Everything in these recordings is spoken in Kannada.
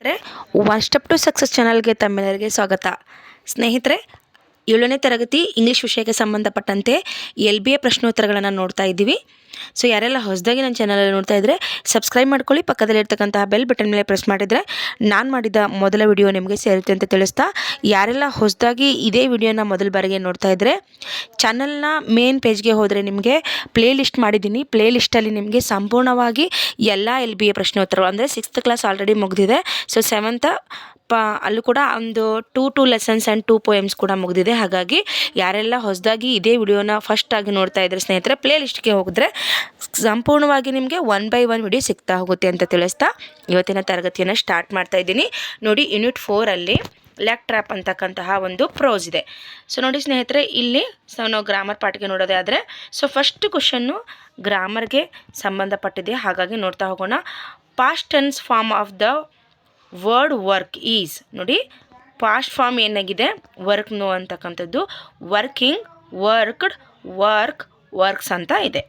ಒನ್ ಸ್ಟೆಪ್ ಟು ಸಕ್ಸಸ್ ಚಾನಲ್ಗೆ ತಮ್ಮೆಲ್ಲರಿಗೆ ಸ್ವಾಗತ. ಸ್ನೇಹಿತರೆ, 7ನೇ ತರಗತಿ ಇಂಗ್ಲೀಷ್ ವಿಷಯಕ್ಕೆ ಸಂಬಂಧಪಟ್ಟಂತೆ LBA ಪ್ರಶ್ನೋತ್ತರಗಳನ್ನು ನೋಡ್ತಾ ಇದ್ದೀವಿ. ಸೊ ಯಾರೆಲ್ಲ ಹೊಸದಾಗಿ ನನ್ನ ಚಾನಲಲ್ಲಿ ನೋಡ್ತಾ ಇದ್ದರೆ ಸಬ್ಸ್ಕ್ರೈಬ್ ಮಾಡ್ಕೊಳ್ಳಿ. ಪಕ್ಕದಲ್ಲಿರ್ತಕ್ಕಂತಹ ಬೆಲ್ ಬಟನ್ ಮೇಲೆ ಪ್ರೆಸ್ ಮಾಡಿದರೆ ನಾನು ಮಾಡಿದ ಮೊದಲ ವಿಡಿಯೋ ನಿಮಗೆ ಸೇರುತ್ತೆ ಅಂತ ತಿಳಿಸ್ತಾ, ಯಾರೆಲ್ಲ ಹೊಸದಾಗಿ ಇದೇ ವಿಡಿಯೋನ ಮೊದಲ ಬಾರಿಗೆ ನೋಡ್ತಾ ಇದ್ದರೆ ಚಾನಲ್ನ ಮೇನ್ ಪೇಜ್ಗೆ ಹೋದರೆ ನಿಮಗೆ ಪ್ಲೇ ಲಿಸ್ಟ್ ಮಾಡಿದ್ದೀನಿ. ಪ್ಲೇ ಲಿಸ್ಟಲ್ಲಿ ನಿಮಗೆ ಸಂಪೂರ್ಣವಾಗಿ ಎಲ್ಲ LBA ಪ್ರಶ್ನೋತ್ತರಗಳು, ಅಂದರೆ 6th ಕ್ಲಾಸ್ ಆಲ್ರೆಡಿ ಮುಗಿದಿದೆ. ಸೊ 7th ಅಲ್ಲೂ ಕೂಡ ಒಂದು 2 ಲೆಸನ್ಸ್ ಆ್ಯಂಡ್ 2 ಪೋಯಮ್ಸ್ ಕೂಡ ಮುಗಿದಿದೆ. ಹಾಗಾಗಿ ಯಾರೆಲ್ಲ ಹೊಸದಾಗಿ ಇದೇ ವಿಡಿಯೋನ ಫಸ್ಟಾಗಿ ನೋಡ್ತಾ ಇದ್ದರೆ ಸ್ನೇಹಿತರೆ, ಪ್ಲೇ ಲಿಸ್ಟ್ಗೆ ಹೋಗಿದ್ರೆ ಸಂಪೂರ್ಣವಾಗಿ ನಿಮಗೆ 1 by 1 ವಿಡಿಯೋ ಸಿಗ್ತಾ ಹೋಗುತ್ತೆ ಅಂತ ತಿಳಿಸ್ತಾ ಇವತ್ತಿನ ತರಗತಿಯನ್ನು ಸ್ಟಾರ್ಟ್ ಮಾಡ್ತಾ ಇದ್ದೀನಿ. ನೋಡಿ, ಯೂನಿಟ್ 4ಅಲ್ಲಿ ಲ್ಯಾಕ್ ಟ್ರ್ಯಾಪ್ ಅಂತಕ್ಕಂತಹ ಒಂದು ಪ್ರೋಸ್ ಇದೆ. ಸೊ ನೋಡಿ ಸ್ನೇಹಿತರೆ, ಇಲ್ಲಿ ನಾವು ಗ್ರಾಮರ್ ಪಾರ್ಟ್ಗೆ ನೋಡೋದೇ ಆದರೆ, ಸೊ ಫಸ್ಟ್ ಕ್ವಶನ್ನು ಗ್ರಾಮರ್ಗೆ ಸಂಬಂಧಪಟ್ಟಿದೆ. ಹಾಗಾಗಿ ನೋಡ್ತಾ ಹೋಗೋಣ. Past tense form of the word work is. ನೋಡಿ, ಪಾಸ್ಟ್ ಫಾರ್ಮ್ ಏನಾಗಿದೆ, ವರ್ಕ್ ನೋ ಅಂತಕ್ಕಂಥದ್ದು. ವರ್ಕಿಂಗ್, ವರ್ಕ್ಡ್, ವರ್ಕ್, ವರ್ಕ್ಸ್ ಅಂತ ಇದೆ.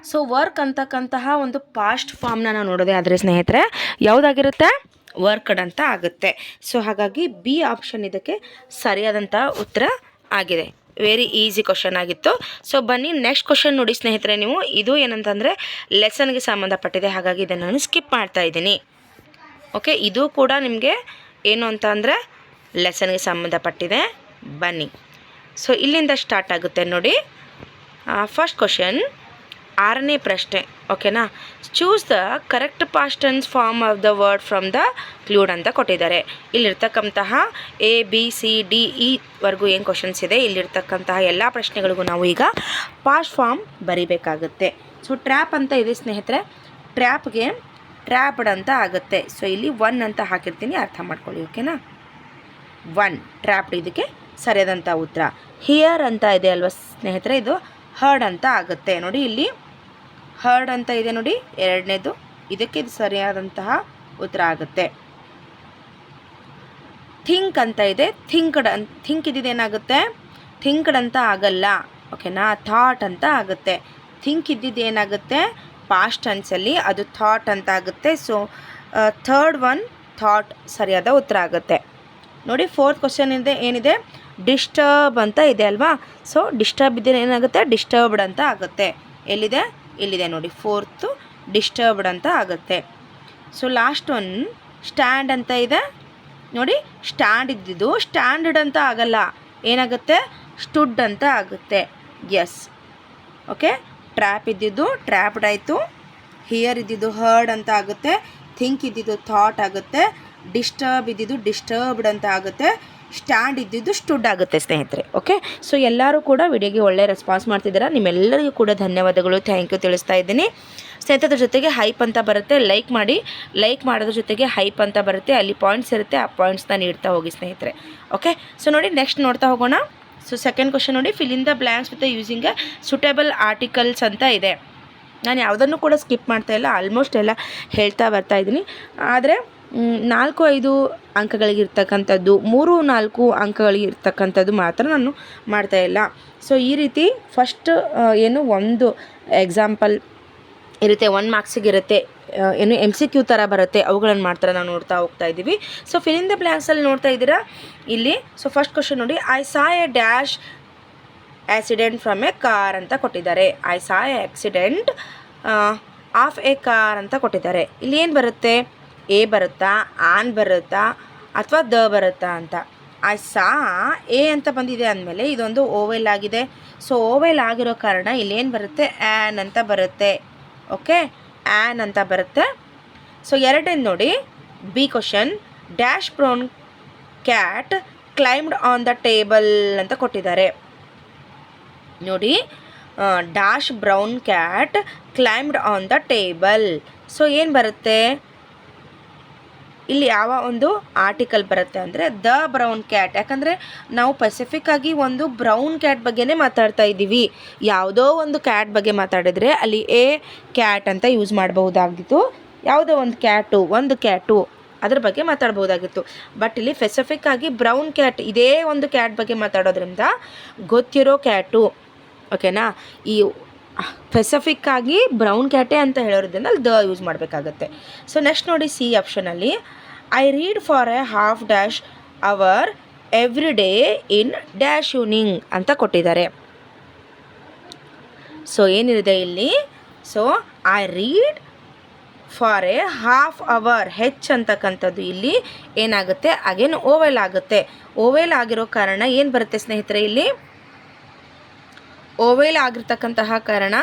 ಸೊ ವರ್ಕ್ ಅಂತಕ್ಕಂತಹ ಒಂದು ಪಾಸ್ಟ್ ಫಾರ್ಮ್ನ ನಾವು ನೋಡೋದೇ ಆದರೆ ಸ್ನೇಹಿತರೆ ಯಾವುದಾಗಿರುತ್ತೆ, ವರ್ಕ್ಡ್ ಅಂತ ಆಗುತ್ತೆ. ಸೊ ಹಾಗಾಗಿ ಬಿ ಆಪ್ಷನ್ ಇದಕ್ಕೆ ಸರಿಯಾದಂಥ ಉತ್ತರ ಆಗಿದೆ. ವೆರಿ ಈಸಿ ಕ್ವಶನ್ ಆಗಿತ್ತು. ಸೊ ಬನ್ನಿ ನೆಕ್ಸ್ಟ್ ಕ್ವಶನ್ ನೋಡಿ ಸ್ನೇಹಿತರೆ. ನೀವು ಇದು ಏನಂತಂದರೆ ಲೆಸನ್ಗೆ ಸಂಬಂಧಪಟ್ಟಿದೆ, ಹಾಗಾಗಿ ಇದನ್ನು ನಾನು ಸ್ಕಿಪ್ ಮಾಡ್ತಾ ಇದ್ದೀನಿ. ಓಕೆ, ಇದು ಕೂಡ ನಿಮಗೆ ಏನು ಅಂತ ಅಂದರೆ ಲೆಸನ್ಗೆ ಸಂಬಂಧಪಟ್ಟಿದೆ. ಬನ್ನಿ, ಸೊ ಇಲ್ಲಿಂದ ಸ್ಟಾರ್ಟ್ ಆಗುತ್ತೆ ನೋಡಿ. ಫಸ್ಟ್ ಕ್ವಶನ್, 6ನೇ ಪ್ರಶ್ನೆ. ಓಕೆನಾ. Choose the correct past tense form of the word from the clued ಅಂತ ಕೊಟ್ಟಿದ್ದಾರೆ. ಇಲ್ಲಿರ್ತಕ್ಕಂತಹ ABCDE ವರೆಗೂ ಏನು ಕ್ವಶನ್ಸ್ ಇದೆ, ಇಲ್ಲಿರ್ತಕ್ಕಂತಹ ಎಲ್ಲ ಪ್ರಶ್ನೆಗಳಿಗೂ ನಾವು ಈಗ ಪಾಸ್ಟ್ ಫಾರ್ಮ್ ಬರಿಬೇಕಾಗುತ್ತೆ. ಸೊ ಟ್ರ್ಯಾಪ್ ಅಂತ ಇದೆ ಸ್ನೇಹಿತರೆ, ಟ್ರ್ಯಾಪ್ಗೆ ಟ್ರ್ಯಾಪ್ಡ್ ಅಂತ ಆಗುತ್ತೆ. ಸೊ ಇಲ್ಲಿ 1 ಅಂತ ಹಾಕಿರ್ತೀನಿ, ಅರ್ಥ ಮಾಡ್ಕೊಳ್ಳಿ. ಓಕೆನಾ, 1 ಟ್ರ್ಯಾಪ್ಡ್ ಇದಕ್ಕೆ ಸರಿಯಾದಂಥ ಉತ್ತರ. ಹಿಯರ್ ಅಂತ ಇದೆ ಅಲ್ವಾ ಸ್ನೇಹಿತರೆ, ಇದು ಹರ್ಡ್ ಅಂತ ಆಗುತ್ತೆ. ನೋಡಿ, ಇಲ್ಲಿ ಹರ್ಡ್ ಅಂತ ಇದೆ ನೋಡಿ, 2ನೇದು, ಇದಕ್ಕೆ ಇದು ಸರಿಯಾದಂತಹ ಉತ್ತರ ಆಗುತ್ತೆ. ಥಿಂಕ್ ಅಂತ ಇದೆ, ಥಿಂಕ್ ಇದ್ದಿದ್ದೇನಾಗುತ್ತೆ, ಥಿಂಕ್ಡ್ ಅಂತ ಆಗಲ್ಲ. ಓಕೆನಾ, ಥಾಟ್ ಅಂತ ಆಗುತ್ತೆ. ಥಿಂಕ್ ಇದ್ದಿದ್ದೇನಾಗುತ್ತೆ ಪಾಸ್ಟ್ ಟೆನ್ಸಲ್ಲಿ, ಅದು ಥಾಟ್ ಅಂತ ಆಗುತ್ತೆ. ಸೊ ಥರ್ಡ್ ಒನ್ ಥಾಟ್ ಸರಿಯಾದ ಉತ್ತರ ಆಗುತ್ತೆ. ನೋಡಿ, 4th ಕ್ವಶನ್ ಇದೆ, ಏನಿದೆ, ಡಿಸ್ಟರ್ಬ್ ಅಂತ ಇದೆ ಅಲ್ವಾ. ಸೊ ಡಿಸ್ಟರ್ಬ್ ಇದ್ದರೆ ಏನಾಗುತ್ತೆ, ಡಿಸ್ಟರ್ಬ್ಡ್ ಅಂತ ಆಗುತ್ತೆ. ಎಲ್ಲಿದೆ, ಇಲ್ಲಿದೆ ನೋಡಿ, 4th ಡಿಸ್ಟರ್ಬ್ಡ್ ಅಂತ ಆಗುತ್ತೆ. ಸೊ ಲಾಸ್ಟ್ ಒನ್ ಸ್ಟ್ಯಾಂಡ್ ಅಂತ ಇದೆ ನೋಡಿ, ಸ್ಟ್ಯಾಂಡ್ ಇದ್ದಿದ್ದು ಸ್ಟ್ಯಾಂಡರ್ಡ್ ಅಂತ ಆಗಲ್ಲ, ಏನಾಗುತ್ತೆ, ಸ್ಟುಡ್ ಅಂತ ಆಗುತ್ತೆ. Yes, okay. ಟ್ರ್ಯಾಪ್ ಇದ್ದಿದ್ದು ಟ್ರ್ಯಾಪ್ಡ್ ಆಯಿತು, ಹಿಯರ್ ಇದ್ದಿದ್ದು ಹರ್ಡ್ ಅಂತ ಆಗುತ್ತೆ, ಥಿಂಕ್ ಇದ್ದಿದ್ದು ಥಾಟ್ ಆಗುತ್ತೆ, ಡಿಸ್ಟರ್ಬ್ ಇದ್ದಿದ್ದು ಡಿಸ್ಟರ್ಬ್ಡ್ ಅಂತ ಆಗುತ್ತೆ, ಸ್ಟ್ಯಾಂಡ್ ಇದ್ದಿದ್ದು ಸ್ಟುಡ್ ಆಗುತ್ತೆ ಸ್ನೇಹಿತರೆ. ಓಕೆ, ಸೊ ಎಲ್ಲರೂ ಕೂಡ ವಿಡಿಯೋಗೆ ಒಳ್ಳೆ ರೆಸ್ಪಾನ್ಸ್ ಮಾಡ್ತಿದ್ದೀರಾ. ನಿಮ್ಮೆಲ್ಲರಿಗೂ ಕೂಡ ಧನ್ಯವಾದಗಳು, ಥ್ಯಾಂಕ್ ಯು ತಿಳಿಸ್ತಾ ಇದ್ದೀನಿ ಸ್ನೇಹಿತರ. ಜೊತೆಗೆ ಹೈಪ್ ಅಂತ ಬರುತ್ತೆ, ಲೈಕ್ ಮಾಡಿ. ಲೈಕ್ ಮಾಡೋದ್ರ ಜೊತೆಗೆ ಹೈಪ್ ಅಂತ ಬರುತ್ತೆ, ಅಲ್ಲಿ ಪಾಯಿಂಟ್ಸ್ ಇರುತ್ತೆ, ಆ ಪಾಯಿಂಟ್ಸ್ನ ನೀಡ್ತಾ ಹೋಗಿ ಸ್ನೇಹಿತರೆ. ಓಕೆ, ಸೊ ನೋಡಿ ನೆಕ್ಸ್ಟ್ ನೋಡ್ತಾ ಹೋಗೋಣ. ಸೊ ಸೆಕೆಂಡ್ ಕ್ವಶನ್ ನೋಡಿ, fill in the blanks with using A suitable articles ಅಂತ ಇದೆ. ನಾನು ಯಾವುದನ್ನು ಕೂಡ ಸ್ಕಿಪ್ ಮಾಡ್ತಾ ಇಲ್ಲ, ಆಲ್ಮೋಸ್ಟ್ ಎಲ್ಲ ಹೇಳ್ತಾ ಬರ್ತಾ ಇದ್ದೀನಿ. ಆದರೆ 4-5 ಅಂಕಗಳಿಗಿರ್ತಕ್ಕಂಥದ್ದು, 3-4 ಅಂಕಗಳಿಗಿರ್ತಕ್ಕಂಥದ್ದು ಮಾತ್ರ ನಾನು ಮಾಡ್ತಾಯಿಲ್ಲ. ಸೊ ಈ ರೀತಿ ಫಸ್ಟ್ ಏನು ಒಂದು ಎಕ್ಸಾಂಪಲ್ ಇರುತ್ತೆ, 1 ಮಾರ್ಕ್ಸಿಗೆ ಇರುತ್ತೆ, ಏನು MCQ ಥರ ಬರುತ್ತೆ, ಅವುಗಳನ್ನು ಮಾಡ್ತಾರೆ ನಾವು ನೋಡ್ತಾ ಹೋಗ್ತಾ ಇದ್ದೀವಿ. ಸೊ ಫಿಲ್ ಇನ್ ದ ಬ್ಲ್ಯಾಂಕ್ಸಲ್ಲಿ ನೋಡ್ತಾ ಇದ್ದೀರಾ ಇಲ್ಲಿ. ಸೊ ಫಸ್ಟ್ ಕ್ವಶನ್ ನೋಡಿ, I saw A dash accident from A car ಅಂತ ಕೊಟ್ಟಿದ್ದಾರೆ. I saw A accident of A car ಅಂತ ಕೊಟ್ಟಿದ್ದಾರೆ. ಇಲ್ಲಿ ಏನು ಬರುತ್ತೆ, ಎ ಬರುತ್ತಾ, ಆನ್ ಬರುತ್ತಾ, ಅಥವಾ ದ ಬರುತ್ತಾ ಅಂತ. ಐ ಸಾ ಎ ಅಂತ ಬಂದಿದೆ ಅಂದಮೇಲೆ ಇದೊಂದು ಓವೆಲ್ ಆಗಿದೆ. ಸೊ ಓವೆಲ್ ಆಗಿರೋ ಕಾರಣ ಇಲ್ಲೇನು ಬರುತ್ತೆ, ಆ್ಯನ್ ಅಂತ ಬರುತ್ತೆ. ಓಕೆ, ಆ್ಯನ್ ಅಂತ ಬರುತ್ತೆ. ಸೊ ಎರಡನೇದು ನೋಡಿ, B question, dash brown cat claimed on the table ಅಂತ ಕೊಟ್ಟಿದ್ದಾರೆ. ನೋಡಿ, dash brown cat claimed on the table. So ಏನು ಬರುತ್ತೆ ಇಲ್ಲಿ, ಯಾವ ಒಂದು ಆರ್ಟಿಕಲ್ ಬರುತ್ತೆ ಅಂದರೆ ದ ಬ್ರೌನ್ ಕ್ಯಾಟ್. ಯಾಕಂದರೆ ನಾವು ಪೆಸಿಫಿಕ್ಕಾಗಿ ಒಂದು ಬ್ರೌನ್ ಕ್ಯಾಟ್ ಬಗ್ಗೆನೇ ಮಾತಾಡ್ತಾ ಇದ್ದೀವಿ. ಯಾವುದೋ ಒಂದು ಕ್ಯಾಟ್ ಬಗ್ಗೆ ಮಾತಾಡಿದರೆ ಅಲ್ಲಿ ಎ ಕ್ಯಾಟ್ ಅಂತ ಯೂಸ್ ಮಾಡಬಹುದಾಗಿತ್ತು. ಯಾವುದೋ ಒಂದು ಕ್ಯಾಟು ಅದ್ರ ಬಗ್ಗೆ ಮಾತಾಡ್ಬೋದಾಗಿತ್ತು. ಬಟ್ ಇಲ್ಲಿ ಸ್ಪೆಸಿಫಿಕ್ಕಾಗಿ ಬ್ರೌನ್ ಕ್ಯಾಟ್, ಇದೇ ಒಂದು ಕ್ಯಾಟ್ ಬಗ್ಗೆ ಮಾತಾಡೋದ್ರಿಂದ ಗೊತ್ತಿರೋ ಕ್ಯಾಟು. ಓಕೆನಾ, ಈ ಸ್ಪೆಸಿಫಿಕ್ ಆಗಿ ಬ್ರೌನ್ ಕ್ಯಾಟೆ ಅಂತ ಹೇಳೋದ್ರಿಂದ ಅಲ್ಲಿ ದ ಯೂಸ್ ಮಾಡಬೇಕಾಗತ್ತೆ. ಸೊ ನೆಕ್ಸ್ಟ್ ನೋಡಿ ಸಿ ಆಪ್ಷನಲ್ಲಿ I read for a half dash hour every day in dash evening ಅಂತ ಕೊಟ್ಟಿದ್ದಾರೆ. ಸೊ ಏನಿದೆ ಇಲ್ಲಿ, so I read for a half hour, H ಅಂತಕ್ಕಂಥದ್ದು ಇಲ್ಲಿ ಏನಾಗುತ್ತೆ ಅಗೇನ್ ಓವೆಲ್ ಆಗುತ್ತೆ. ಓವೆಲ್ ಆಗಿರೋ ಕಾರಣ ಏನು ಬರುತ್ತೆ ಸ್ನೇಹಿತರೆ, ಇಲ್ಲಿ ಓವೆಲ್ ಆಗಿರ್ತಕ್ಕಂತಹ ಕಾರಣ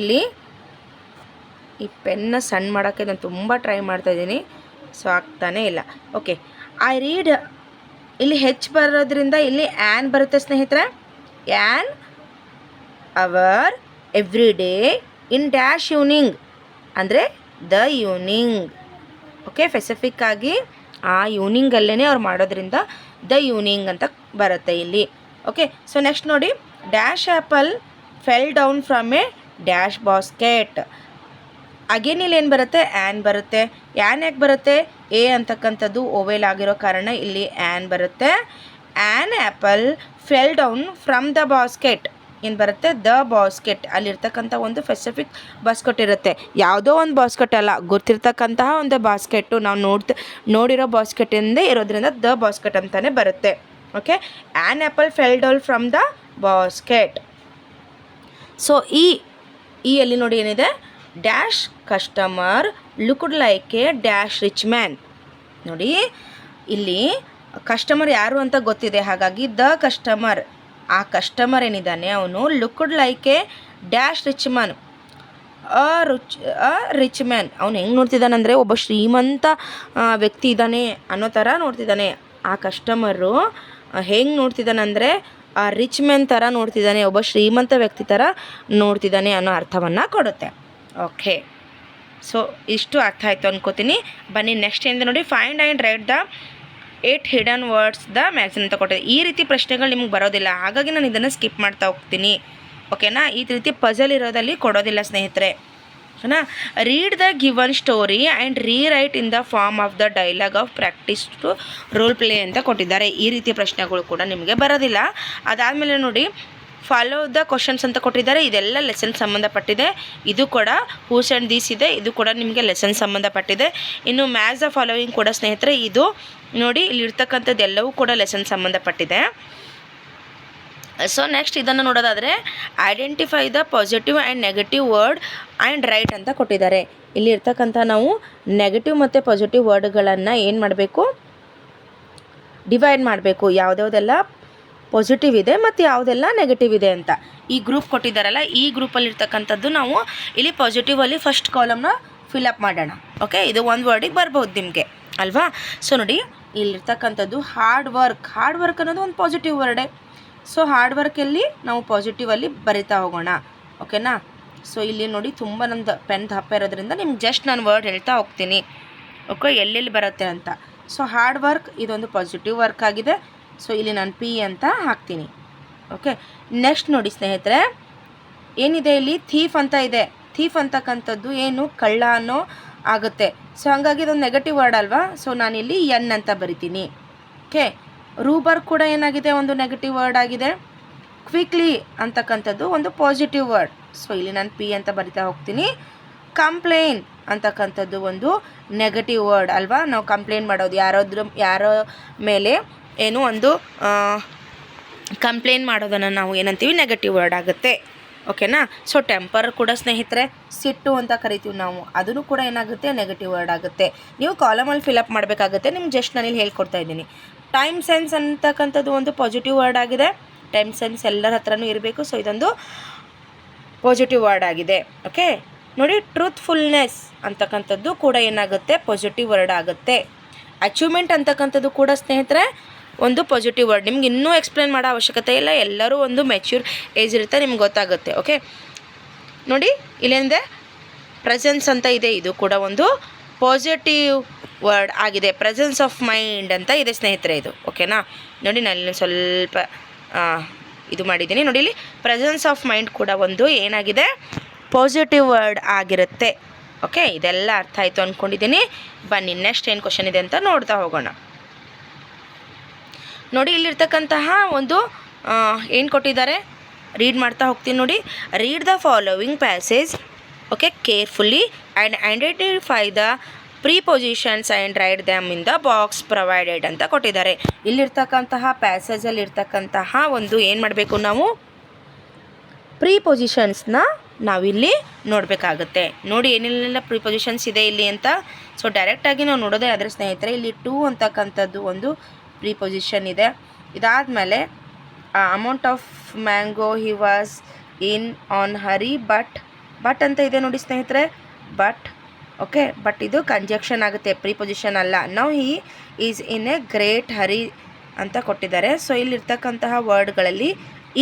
ಇಲ್ಲಿ ಈ ಪೆನ್ನ ಸಣ್ಣ ಮಾಡೋಕ್ಕೆ ನಾನು ತುಂಬ ಟ್ರೈ ಮಾಡ್ತಾಯಿದ್ದೀನಿ, ಸೊ ಆಗ್ತಾನೇ ಇಲ್ಲ. ಓಕೆ, ಐ ರೀಡ್ ಇಲ್ಲಿ ಹೆಚ್ ಬರೋದ್ರಿಂದ ಇಲ್ಲಿ ಆ್ಯನ್ ಬರುತ್ತೆ ಸ್ನೇಹಿತರೆ. An hour every day in dash evening ಅಂದರೆ ದ ಈವ್ನಿಂಗ್. ಓಕೆ, ಸ್ಪೆಸಿಫಿಕ್ ಆಗಿ ಆ ಈವ್ನಿಂಗಲ್ಲೇ ಅವ್ರು ಮಾಡೋದ್ರಿಂದ ದ ಈವ್ನಿಂಗ್ ಅಂತ ಬರುತ್ತೆ ಇಲ್ಲಿ. ಓಕೆ, ಸೊ ನೆಕ್ಸ್ಟ್ ನೋಡಿ dash apple fell down from a dash basket. Again ಇಲ್ಲಿ ಏನು ಬರುತ್ತೆ, ಆ್ಯನ್ ಬರುತ್ತೆ. ಆ್ಯನ್ ಯಾಕೆ ಬರುತ್ತೆ, ಎ ಅಂತಕ್ಕಂಥದ್ದು ಓವೆಲ್ ಆಗಿರೋ ಕಾರಣ ಇಲ್ಲಿ ಆ್ಯನ್ ಬರುತ್ತೆ. An apple fell down from the basket ಏನು ಬರುತ್ತೆ, ದ ಬಾಸ್ಕೆಟ್. ಅಲ್ಲಿರ್ತಕ್ಕಂಥ ಒಂದು ಸ್ಪೆಸಿಫಿಕ್ ಬಾಸ್ಕೆಟ್ ಇರುತ್ತೆ, ಯಾವುದೋ ಒಂದು ಬಾಸ್ಕೆಟ್ ಅಲ್ಲ, ಗೊತ್ತಿರ್ತಕ್ಕಂತಹ ಒಂದು ಬಾಸ್ಕೆಟು ನಾವು ನೋಡಿರೋ ಬಾಸ್ಕೆಟಿಂದ ಇರೋದ್ರಿಂದ ದ ಬಾಸ್ಕೆಟ್ ಅಂತಲೇ ಬರುತ್ತೆ. Okay, an apple fell down from the basket. So ಈ ಅಲ್ಲಿ ನೋಡಿ ಏನಿದೆ, dash customer looked like a dash rich man. ನೋಡಿ ಇಲ್ಲಿ ಕಸ್ಟಮರ್ ಯಾರು ಅಂತ ಗೊತ್ತಿದೆ, ಹಾಗಾಗಿ ದ ಕಸ್ಟಮರ್, ಆ ಕಸ್ಟಮರ್ ಏನಿದ್ದಾನೆ ಅವನು looked like a dash rich man, rich man. ಅವ್ನು ಹೆಂಗೆ ನೋಡ್ತಿದ್ದಾನೆ ಅಂದರೆ ಒಬ್ಬ ಶ್ರೀಮಂತ ವ್ಯಕ್ತಿ ಇದ್ದಾನೆ ಅನ್ನೋ ಥರ ನೋಡ್ತಿದ್ದಾನೆ. ಆ ಕಸ್ಟಮರು ಹೆಂಗೆ ನೋಡ್ತಿದ್ದಾನೆ ಅಂದರೆ ಆ ರಿಚ್ ಮ್ಯಾನ್ ಥರ ನೋಡ್ತಿದ್ದಾನೆ, ಒಬ್ಬ ಶ್ರೀಮಂತ ವ್ಯಕ್ತಿ ಥರ ನೋಡ್ತಿದ್ದಾನೆ ಅನ್ನೋ ಅರ್ಥವನ್ನು ಕೊಡುತ್ತೆ. ಓಕೆ, ಸೊ ಇಷ್ಟು ಅರ್ಥ ಆಯಿತು ಅನ್ಕೋತೀನಿ. ಬನ್ನಿ ನೆಕ್ಸ್ಟ್ ಏನು ನೋಡಿ, find and right the 8 hidden words the magazine ಅಂತ ಕೊಟ್ಟಿದೆ. ಈ ರೀತಿ ಪ್ರಶ್ನೆಗಳು ನಿಮ್ಗೆ ಬರೋದಿಲ್ಲ, ಹಾಗಾಗಿ ನಾನು ಇದನ್ನು ಸ್ಕಿಪ್ ಮಾಡ್ತಾ ಹೋಗ್ತೀನಿ. ಓಕೆನಾ, ಈ ರೀತಿ ಪಜಲ್ ಇರೋದಲ್ಲಿ ಕೊಡೋದಿಲ್ಲ ಸ್ನೇಹಿತರೆ. ಓಕೆನಾ, read the given story and rewrite in the form of the dialogue of practice to role play ಅಂತ ಕೊಟ್ಟಿದ್ದಾರೆ. ಈ ರೀತಿಯ ಪ್ರಶ್ನೆಗಳು ಕೂಡ ನಿಮಗೆ ಬರೋದಿಲ್ಲ. ಅದಾದಮೇಲೆ ನೋಡಿ ಫಾಲೋ ದ ಕ್ವಶನ್ಸ್ ಅಂತ ಕೊಟ್ಟಿದ್ದಾರೆ. ಇದೆಲ್ಲ ಲೆಸನ್ ಸಂಬಂಧಪಟ್ಟಿದೆ. ಇದು ಕೂಡ ಹೂಸ್ ಆ್ಯಂಡ್ ದೀಸ್ ಇದೆ, ಇದು ಕೂಡ ನಿಮಗೆ ಲೆಸನ್ ಸಂಬಂಧಪಟ್ಟಿದೆ. ಇನ್ನು ಮ್ಯಾಚ್ ದ ಫಾಲೋವಿಂಗ್ ಕೂಡ ಸ್ನೇಹಿತರೆ, ಇದು ನೋಡಿ ಇಲ್ಲಿರ್ತಕ್ಕಂಥದ್ದು ಎಲ್ಲವೂ ಕೂಡ ಲೆಸನ್ ಸಂಬಂಧಪಟ್ಟಿದೆ. ಸೊ ನೆಕ್ಸ್ಟ್ ಇದನ್ನು ನೋಡೋದಾದರೆ identify the positive and negative word and right ಅಂತ ಕೊಟ್ಟಿದ್ದಾರೆ. ಇಲ್ಲಿ ಇರ್ತಕ್ಕಂಥ ನಾವು ನೆಗೆಟಿವ್ ಮತ್ತು ಪಾಸಿಟಿವ್ ವರ್ಡ್ಗಳನ್ನು ಏನು ಮಾಡಬೇಕು, ಡಿವೈಡ್ ಮಾಡಬೇಕು. ಯಾವುದ್ಯಾವುದೆಲ್ಲ ಪಾಸಿಟಿವ್ ಇದೆ ಮತ್ತು ಯಾವುದೆಲ್ಲ ನೆಗೆಟಿವ್ ಇದೆ ಅಂತ ಈ ಗ್ರೂಪ್ ಕೊಟ್ಟಿದ್ದಾರಲ್ಲ, ಈ ಗ್ರೂಪಲ್ಲಿರ್ತಕ್ಕಂಥದ್ದು ನಾವು ಇಲ್ಲಿ ಪಾಸಿಟಿವಲ್ಲಿ ಫಸ್ಟ್ ಕಾಲಮ್ನ ಫಿಲಪ್ ಮಾಡೋಣ. ಓಕೆ, ಇದು ಒಂದು ವರ್ಡಿಗೆ ಬರ್ಬೋದು ನಿಮಗೆ ಅಲ್ವಾ. ಸೊ ನೋಡಿ ಇಲ್ಲಿರ್ತಕ್ಕಂಥದ್ದು ಹಾರ್ಡ್ ವರ್ಕ್ ಅನ್ನೋದು ಒಂದು ಪಾಸಿಟಿವ್ ವರ್ಡೇ. ಸೊ ಹಾರ್ಡ್ ವರ್ಕಲ್ಲಿ ನಾವು ಪಾಸಿಟಿವಲ್ಲಿ ಬರಿತಾ ಹೋಗೋಣ. ಓಕೆನಾ, ಸೊ ಇಲ್ಲಿ ನೋಡಿ ತುಂಬ ನಂದು ಪೆನ್ ದಪ್ಪ ಇರೋದ್ರಿಂದ ನಿಮ್ಗೆ ಜಸ್ಟ್ ನಾನು ವರ್ಡ್ ಹೇಳ್ತಾ ಹೋಗ್ತೀನಿ. ಓಕೆ, ಎಲ್ಲೆಲ್ಲಿ ಬರುತ್ತೆ ಅಂತ. ಸೊ ಹಾರ್ಡ್ ವರ್ಕ್ ಇದೊಂದು ಪಾಸಿಟಿವ್ ವರ್ಕ್ ಆಗಿದೆ. ಸೊ ಇಲ್ಲಿ ನಾನು ಪಿ ಅಂತ ಹಾಕ್ತೀನಿ. ಓಕೆ, ನೆಕ್ಸ್ಟ್ ನೋಡಿ ಸ್ನೇಹಿತರೆ ಏನಿದೆ ಇಲ್ಲಿ, ಥೀಫ್ ಅಂತ ಇದೆ. ಥೀಫ್ ಅಂತಕ್ಕಂಥದ್ದು ಏನು, ಕಳ್ಳ ಅನ್ನೋ ಆಗುತ್ತೆ. ಸೊ ಹಾಗಾಗಿ ಇದೊಂದು ನೆಗೆಟಿವ್ ವರ್ಡ್ ಅಲ್ವಾ. ಸೊ ನಾನಿಲ್ಲಿ ಎನ್ ಅಂತ ಬರಿತೀನಿ. ಓಕೆ, ರೂಬರ್ ಕೂಡ ಏನಾಗಿದೆ, ಒಂದು ನೆಗೆಟಿವ್ ವರ್ಡ್ ಆಗಿದೆ. ಕ್ವಿಕ್ಲಿ ಅಂತಕ್ಕಂಥದ್ದು ಒಂದು ಪಾಸಿಟಿವ್ ವರ್ಡ್. ಸೊ ಇಲ್ಲಿ ನಾನು ಪಿ ಅಂತ ಬರಿತಾ ಹೋಗ್ತೀನಿ. ಕಂಪ್ಲೇನ್ ಅಂತಕ್ಕಂಥದ್ದು ಒಂದು ನೆಗೆಟಿವ್ ವರ್ಡ್ ಅಲ್ವಾ. ನಾವು ಕಂಪ್ಲೇಂಟ್ ಮಾಡೋದು ಯಾರೋ ಮೇಲೆ ಏನು ಒಂದು ಕಂಪ್ಲೇಂಟ್ ಮಾಡೋದನ್ನು ನಾವು ಏನಂತೀವಿ, ನೆಗೆಟಿವ್ ವರ್ಡ್ ಆಗುತ್ತೆ. ಓಕೆನಾ. ಸೊ ಟೆಂಪರ್ ಕೂಡ ಸ್ನೇಹಿತರೆ ಸಿಟ್ಟು ಅಂತ ಕರಿತೀವಿ ನಾವು, ಅದನ್ನು ಕೂಡ ಏನಾಗುತ್ತೆ, ನೆಗೆಟಿವ್ ವರ್ಡ್ ಆಗುತ್ತೆ. ನೀವು ಕಾಲಮಲ್ಲಿ ಫಿಲಪ್ ಮಾಡಬೇಕಾಗುತ್ತೆ. ನಿಮ್ಗೆ ಜಸ್ಟ್ ನಾನಿಲ್ಲಿ ಹೇಳ್ಕೊಡ್ತಾ ಇದ್ದೀನಿ. ಟೈಮ್ ಸೆನ್ಸ್ ಅಂತಕ್ಕಂಥದ್ದು ಒಂದು ಪಾಸಿಟಿವ್ ವರ್ಡ್ ಆಗಿದೆ. ಟೈಮ್ ಸೆನ್ಸ್ ಎಲ್ಲರ ಹತ್ರನೂ ಇರಬೇಕು. ಸೊ ಇದೊಂದು ಪಾಸಿಟಿವ್ ವರ್ಡ್ ಆಗಿದೆ. ಓಕೆ ನೋಡಿ, ಟ್ರೂತ್ಫುಲ್ನೆಸ್ ಅಂತಕ್ಕಂಥದ್ದು ಕೂಡ ಏನಾಗುತ್ತೆ, ಪಾಸಿಟಿವ್ ವರ್ಡ್ ಆಗುತ್ತೆ. ಅಚೀವ್ಮೆಂಟ್ ಅಂತಕ್ಕಂಥದ್ದು ಕೂಡ ಸ್ನೇಹಿತರೆ ಒಂದು ಪಾಸಿಟಿವ್ ವರ್ಡ್. ನಿಮ್ಗೆ ಇನ್ನೂ ಎಕ್ಸ್ಪ್ಲೇನ್ ಮಾಡೋ ಅವಶ್ಯಕತೆ ಇಲ್ಲ, ಎಲ್ಲರೂ ಒಂದು ಮೆಚ್ಯೂರ್ ಏಜ್ ಇರುತ್ತೆ, ನಿಮ್ಗೆ ಗೊತ್ತಾಗುತ್ತೆ. ಓಕೆ ನೋಡಿ, ಇಲ್ಲೇನಿದೆ ಪ್ರೆಸೆನ್ಸ್ ಅಂತ ಇದೆ, ಇದು ಕೂಡ ಒಂದು ಪಾಸಿಟಿವ್ ವರ್ಡ್ ಆಗಿದೆ. ಪ್ರೆಸೆನ್ಸ್ ಆಫ್ ಮೈಂಡ್ ಅಂತ ಇದೆ ಸ್ನೇಹಿತರೆ ಇದು. ಓಕೆನಾ, ನೋಡಿ ನಾನು ಸ್ವಲ್ಪ ಇದು ಮಾಡಿದ್ದೀನಿ. ನೋಡಿ ಇಲ್ಲಿ ಪ್ರೆಸೆನ್ಸ್ ಆಫ್ ಮೈಂಡ್ ಕೂಡ ಒಂದು ಏನಾಗಿದೆ, ಪಾಸಿಟಿವ್ ವರ್ಡ್ ಆಗಿರುತ್ತೆ. ಓಕೆ, ಇದೆಲ್ಲ ಅರ್ಥ ಆಯಿತು ಅಂದ್ಕೊಂಡಿದ್ದೀನಿ. ಬನ್ನಿ ನೆಕ್ಸ್ಟ್ ಏನು ಕ್ವಶನ್ ಇದೆ ಅಂತ ನೋಡ್ತಾ ಹೋಗೋಣ. ನೋಡಿ ಇಲ್ಲಿರ್ತಕ್ಕಂತಹ ಒಂದು ಏನು ಕೊಟ್ಟಿದ್ದಾರೆ, ರೀಡ್ ಮಾಡ್ತಾ ಹೋಗ್ತೀನಿ ನೋಡಿ. Read the following passage okay ಕೇರ್ಫುಲ್ಲಿ and identify the ಪ್ರಿಪೊಸಿಷನ್ಸ್ and right damn in the box provided ಅಂತ ಕೊಟ್ಟಿದ್ದಾರೆ. ಇಲ್ಲಿರ್ತಕ್ಕಂತಹ ಪ್ಯಾಸೇಜಲ್ಲಿ ಇರ್ತಕ್ಕಂತಹ ಒಂದು ಏನು ಮಾಡಬೇಕು ನಾವು ಪ್ರಿಪೊಸಿಷನ್ಸ್ನ ನಾವಿಲ್ಲಿ ನೋಡಬೇಕಾಗುತ್ತೆ. ನೋಡಿ ಏನೆಲ್ಲ ಪ್ರಿಪೊಸಿಷನ್ಸ್ ಇದೆ ಇಲ್ಲಿ ಅಂತ. ಸೊ ಡೈರೆಕ್ಟಾಗಿ ನಾವು ನೋಡೋದೇ ಆದರೆ ಸ್ನೇಹಿತರೆ ಇಲ್ಲಿ ಟು ಅಂತಕ್ಕಂಥದ್ದು ಒಂದು ಪ್ರಿಪೊಸಿಷನ್ ಇದೆ. ಇದಾದಮೇಲೆ amount of mango he was in an hurry but ಅಂತ ಇದೆ ನೋಡಿ ಸ್ನೇಹಿತರೆ. ಬಟ್ ಓಕೆ, ಬಟ್ ಇದು ಕಂಜಕ್ಷನ್ ಆಗುತ್ತೆ, ಪ್ರಿಪೊಸಿಷನ್ ಅಲ್ಲ. Now he is in a great hurry ಅಂತ ಕೊಟ್ಟಿದ್ದಾರೆ. ಸೊ ಇಲ್ಲಿರ್ತಕ್ಕಂತಹ ವರ್ಡ್ಗಳಲ್ಲಿ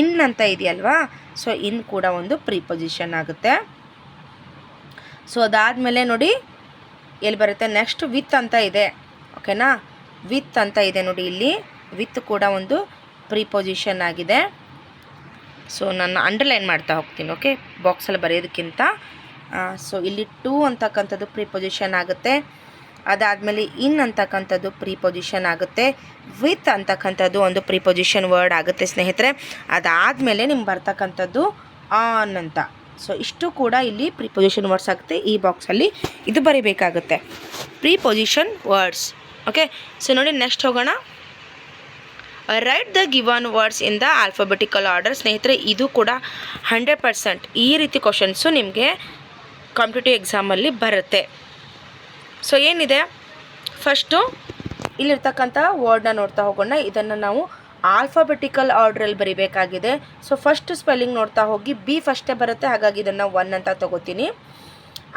ಇನ್ ಅಂತ ಇದೆಯಲ್ವಾ, ಸೊ ಇನ್ ಕೂಡ ಒಂದು ಪ್ರಿಪೊಸಿಷನ್ ಆಗುತ್ತೆ. ಸೊ ಅದಾದಮೇಲೆ ನೋಡಿ ಎಲ್ಲಿ ಬರುತ್ತೆ ನೆಕ್ಸ್ಟ್ ವಿತ್ ಅಂತ ಇದೆ. ಓಕೆನಾ, ವಿತ್ ಅಂತ ಇದೆ ನೋಡಿ ಇಲ್ಲಿ. ವಿತ್ ಕೂಡ ಒಂದು ಪ್ರಿಪೊಸಿಷನ್ ಆಗಿದೆ. ಸೊ ನಾನು ಅಂಡರ್ಲೈನ್ ಮಾಡ್ತಾ ಹೋಗ್ತೀನಿ ಓಕೆ, ಬಾಕ್ಸಲ್ಲಿ ಬರೆಯೋದಕ್ಕಿಂತ. ಸೊ ಇಲ್ಲಿ ಟು ಅಂತಕ್ಕಂಥದ್ದು ಪ್ರಿಪೊಸಿಷನ್ ಆಗುತ್ತೆ. ಅದಾದಮೇಲೆ ಇನ್ ಅಂತಕ್ಕಂಥದ್ದು ಪ್ರಿಪೊಸಿಷನ್ ಆಗುತ್ತೆ. ವಿತ್ ಅಂತಕ್ಕಂಥದ್ದು ಒಂದು ಪ್ರಿಪೊಸಿಷನ್ ವರ್ಡ್ ಆಗುತ್ತೆ ಸ್ನೇಹಿತರೆ. ಅದಾದಮೇಲೆ ನಿಮ್ಗೆ ಬರ್ತಕ್ಕಂಥದ್ದು ಆನ್ ಅಂತ. ಸೊ ಇಷ್ಟು ಕೂಡ ಇಲ್ಲಿ ಪ್ರಿಪೊಸಿಷನ್ ವರ್ಡ್ಸ್ ಆಗುತ್ತೆ. ಈ ಬಾಕ್ಸಲ್ಲಿ ಇದು ಬರೀಬೇಕಾಗುತ್ತೆ ಪ್ರಿಪೊಸಿಷನ್ ವರ್ಡ್ಸ್. ಓಕೆ, ಸೊ ನೋಡಿ ನೆಕ್ಸ್ಟ್ ಹೋಗೋಣ. Right the given words in the alphabetical order. ಸ್ನೇಹಿತರೆ ಇದು ಕೂಡ 100% ಈ ರೀತಿ ಕ್ವಶನ್ಸು ನಿಮಗೆ ಕಾಂಪಿಟೇಟಿವ್ ಎಕ್ಸಾಮಲ್ಲಿ ಬರುತ್ತೆ. ಸೊ ಏನಿದೆ ಫಸ್ಟು ಇಲ್ಲಿರ್ತಕ್ಕಂಥ ವರ್ಡ್ನ ನೋಡ್ತಾ ಹೋಗೋಣ. ಇದನ್ನು ನಾವು ಆಲ್ಫಾಬೆಟಿಕಲ್ ಆರ್ಡ್ರಲ್ಲಿ ಬರೀಬೇಕಾಗಿದೆ. ಸೊ ಫಸ್ಟ್ ಸ್ಪೆಲ್ಲಿಂಗ್ ನೋಡ್ತಾ ಹೋಗಿ ಬಿ ಫಸ್ಟೇ ಬರುತ್ತೆ, ಹಾಗಾಗಿ ಇದನ್ನು 1 ಅಂತ ತೊಗೋತೀನಿ.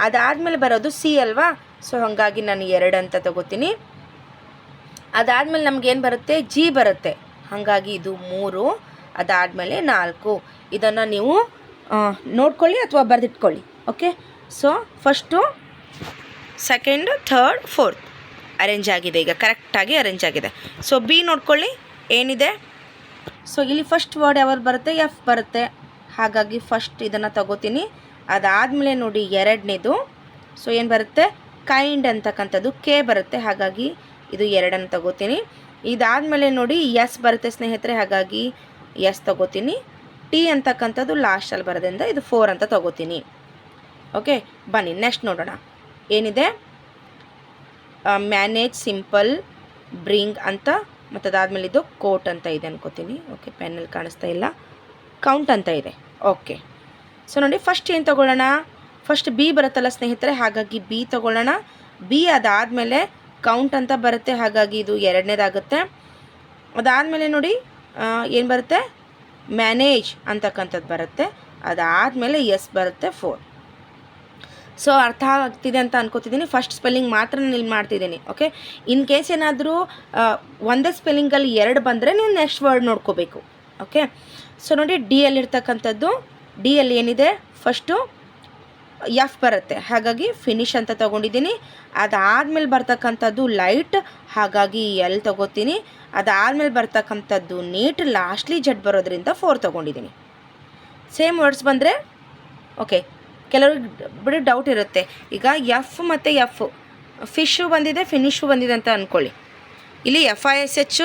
ಅದಾದಮೇಲೆ ಬರೋದು ಸಿ ಅಲ್ವಾ, ಸೊ ಹಾಗಾಗಿ ನಾನು 2 ಅಂತ ತೊಗೋತೀನಿ. ಅದಾದಮೇಲೆ ನಮಗೇನು ಬರುತ್ತೆ ಜಿ ಬರುತ್ತೆ, ಹಾಗಾಗಿ ಇದು 3. ಅದಾದಮೇಲೆ 4. ಇದನ್ನು ನೀವು ನೋಡ್ಕೊಳ್ಳಿ ಅಥವಾ ಬರೆದಿಟ್ಕೊಳ್ಳಿ. Okay, so first second third fourth arrange ಆಗಿದೆ, ಈಗ ಕರೆಕ್ಟಾಗಿ ಅರೇಂಜ್ ಆಗಿದೆ. ಸೊ ಬಿ ನೋಡ್ಕೊಳ್ಳಿ ಏನಿದೆ. ಸೊ ಇಲ್ಲಿ ಫಸ್ಟ್ ವರ್ಡ್ ಯಾವ್ದು ಬರುತ್ತೆ ಎಫ್ ಬರುತ್ತೆ, ಹಾಗಾಗಿ ಫಸ್ಟ್ ಇದನ್ನು ತಗೋತೀನಿ. ಅದಾದಮೇಲೆ ನೋಡಿ 2ನೇದು ಸೊ ಏನು ಬರುತ್ತೆ ಕೈಂಡ್ ಅಂತಕ್ಕಂಥದ್ದು ಕೆ ಬರುತ್ತೆ, ಹಾಗಾಗಿ ಇದು 2 ತಗೋತೀನಿ. ಇದಾದಮೇಲೆ ನೋಡಿ ಎಸ್ ಬರುತ್ತೆ ಸ್ನೇಹಿತರೆ, ಹಾಗಾಗಿ ಎಸ್ ತಗೋತೀನಿ. ಟಿ ಅಂತಕ್ಕಂಥದ್ದು ಲಾಸ್ಟಲ್ಲಿ ಬರೋದ್ರಿಂದ ಇದು 4 ಅಂತ ತಗೋತೀನಿ. ಓಕೆ, ಬನ್ನಿ ನೆಕ್ಸ್ಟ್ ನೋಡೋಣ ಏನಿದೆ. ಮ್ಯಾನೇಜ್, ಸಿಂಪಲ್, ಬ್ರಿಂಗ್ ಅಂತ, ಮತ್ತು ಅದಾದಮೇಲೆ ಇದು ಕೋಟ್ ಅಂತ ಇದೆ ಅನ್ಕೋತೀನಿ. ಓಕೆ, ಪೆನ್ನಲ್ಲಿ ಕಾಣಿಸ್ತಾ ಇಲ್ಲ, ಕೌಂಟ್ ಅಂತ ಇದೆ. ಓಕೆ, ಸೊ ನೋಡಿ ಫಸ್ಟ್ ಏನು ತೊಗೊಳ್ಳೋಣ, ಫಸ್ಟ್ ಬಿ ಬರುತ್ತಲ್ಲ ಸ್ನೇಹಿತರೆ, ಹಾಗಾಗಿ ಬಿ ತೊಗೊಳ್ಳೋಣ. ಬಿ ಅದಾದಮೇಲೆ ಕೌಂಟ್ ಅಂತ ಬರುತ್ತೆ, ಹಾಗಾಗಿ ಇದು 2ನೇದಾಗುತ್ತೆ. ಅದಾದಮೇಲೆ ನೋಡಿ ಏನು ಬರುತ್ತೆ ಮ್ಯಾನೇಜ್ ಅಂತಕ್ಕಂಥದ್ದು ಬರುತ್ತೆ. ಅದಾದಮೇಲೆ ಎಸ್ ಬರುತ್ತೆ 4. ಸೊ ಅರ್ಥ ಆಗ್ತಿದೆ ಅಂತ ಅನ್ಕೋತಿದ್ದೀನಿ. ಫಸ್ಟ್ ಸ್ಪೆಲ್ಲಿಂಗ್ ಮಾತ್ರ ನಾನು ಇಲ್ಲಿ ಮಾಡ್ತಿದ್ದೀನಿ. ಓಕೆ, ಇನ್ ಕೇಸ್ ಏನಾದರೂ ಒಂದೇ ಸ್ಪೆಲ್ಲಿಂಗಲ್ಲಿ 2 ಬಂದರೆ ನೀವು ನೆಕ್ಸ್ಟ್ ವರ್ಡ್ ನೋಡ್ಕೋಬೇಕು. ಓಕೆ, ಸೊ ನೋಡಿ ಡಿ ಯಲ್ಲಿರ್ತಕ್ಕಂಥದ್ದು, ಡಿ ಯಲ್ಲಿ ಏನಿದೆ ಫಸ್ಟು ಎಫ್ ಬರುತ್ತೆ, ಹಾಗಾಗಿ ಫಿನಿಶ್ ಅಂತ ತೊಗೊಂಡಿದ್ದೀನಿ. ಅದಾದಮೇಲೆ ಬರ್ತಕ್ಕಂಥದ್ದು ಲೈಟ್, ಹಾಗಾಗಿ ಎಲ್ ತೊಗೋತೀನಿ. ಅದಾದಮೇಲೆ ಬರ್ತಕ್ಕಂಥದ್ದು ನೀಟ್, ಲಾಸ್ಟ್ಲಿ ಜಡ್ ಬರೋದ್ರಿಂದ 4 ತೊಗೊಂಡಿದ್ದೀನಿ. ಸೇಮ್ ವರ್ಡ್ಸ್ ಬಂದರೆ ಓಕೆ, ಕೆಲವ್ರಿಗೆ ಬಿಡಿ ಡೌಟ್ ಇರುತ್ತೆ. ಈಗ ಎಫ್ ಮತ್ತು ಎಫ್ ಫಿಶ್ಶು ಬಂದಿದೆ ಫಿನಿಶು ಬಂದಿದೆ ಅಂತ ಅಂದ್ಕೊಳ್ಳಿ. ಇಲ್ಲಿ FISH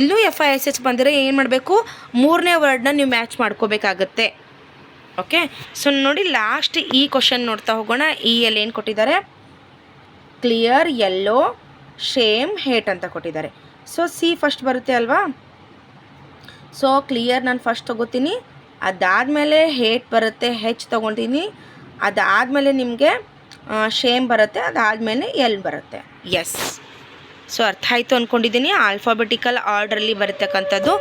ಇಲ್ಲೂ FISH ಬಂದಿರೋ ಏನು ಮಾಡಬೇಕು 3ನೇ ವರ್ಡ್ನ ನೀವು ಮ್ಯಾಚ್ ಮಾಡ್ಕೋಬೇಕಾಗತ್ತೆ. ಓಕೆ, ಸೊ ನೋಡಿ ಲಾಸ್ಟ್ ಈ ಕ್ವಶನ್ ನೋಡ್ತಾ ಹೋಗೋಣ. ಈ ಯಲ್ಲಿ ಏನು ಕೊಟ್ಟಿದ್ದಾರೆ ಕ್ಲಿಯರ್, ಯೆಲ್ಲೋ, ಶೇಮ್, ಹೇಟ್ ಅಂತ ಕೊಟ್ಟಿದ್ದಾರೆ. ಸೊ ಸಿ ಫಸ್ಟ್ ಬರುತ್ತೆ ಅಲ್ವಾ, ಸೊ ಕ್ಲಿಯರ್ ನಾನು ಫಸ್ಟ್ ತೊಗೋತೀನಿ. ಅದಾದಮೇಲೆ ಹೇಟ್ ಬರುತ್ತೆ, ಹೆಚ್ ತೊಗೊತೀನಿ. ಅದಾದಮೇಲೆ ನಿಮಗೆ ಶೇಮ್ ಬರುತ್ತೆ, ಅದಾದಮೇಲೆ ಎಲ್ ಬರುತ್ತೆ. ಎಸ್, ಸೊ ಅರ್ಥ ಆಯಿತು ಅಂದ್ಕೊಂಡಿದ್ದೀನಿ. ಆಲ್ಫಾಬೆಟಿಕಲ್ ಆರ್ಡ್ರಲ್ಲಿ ಬರತಕ್ಕಂಥದ್ದು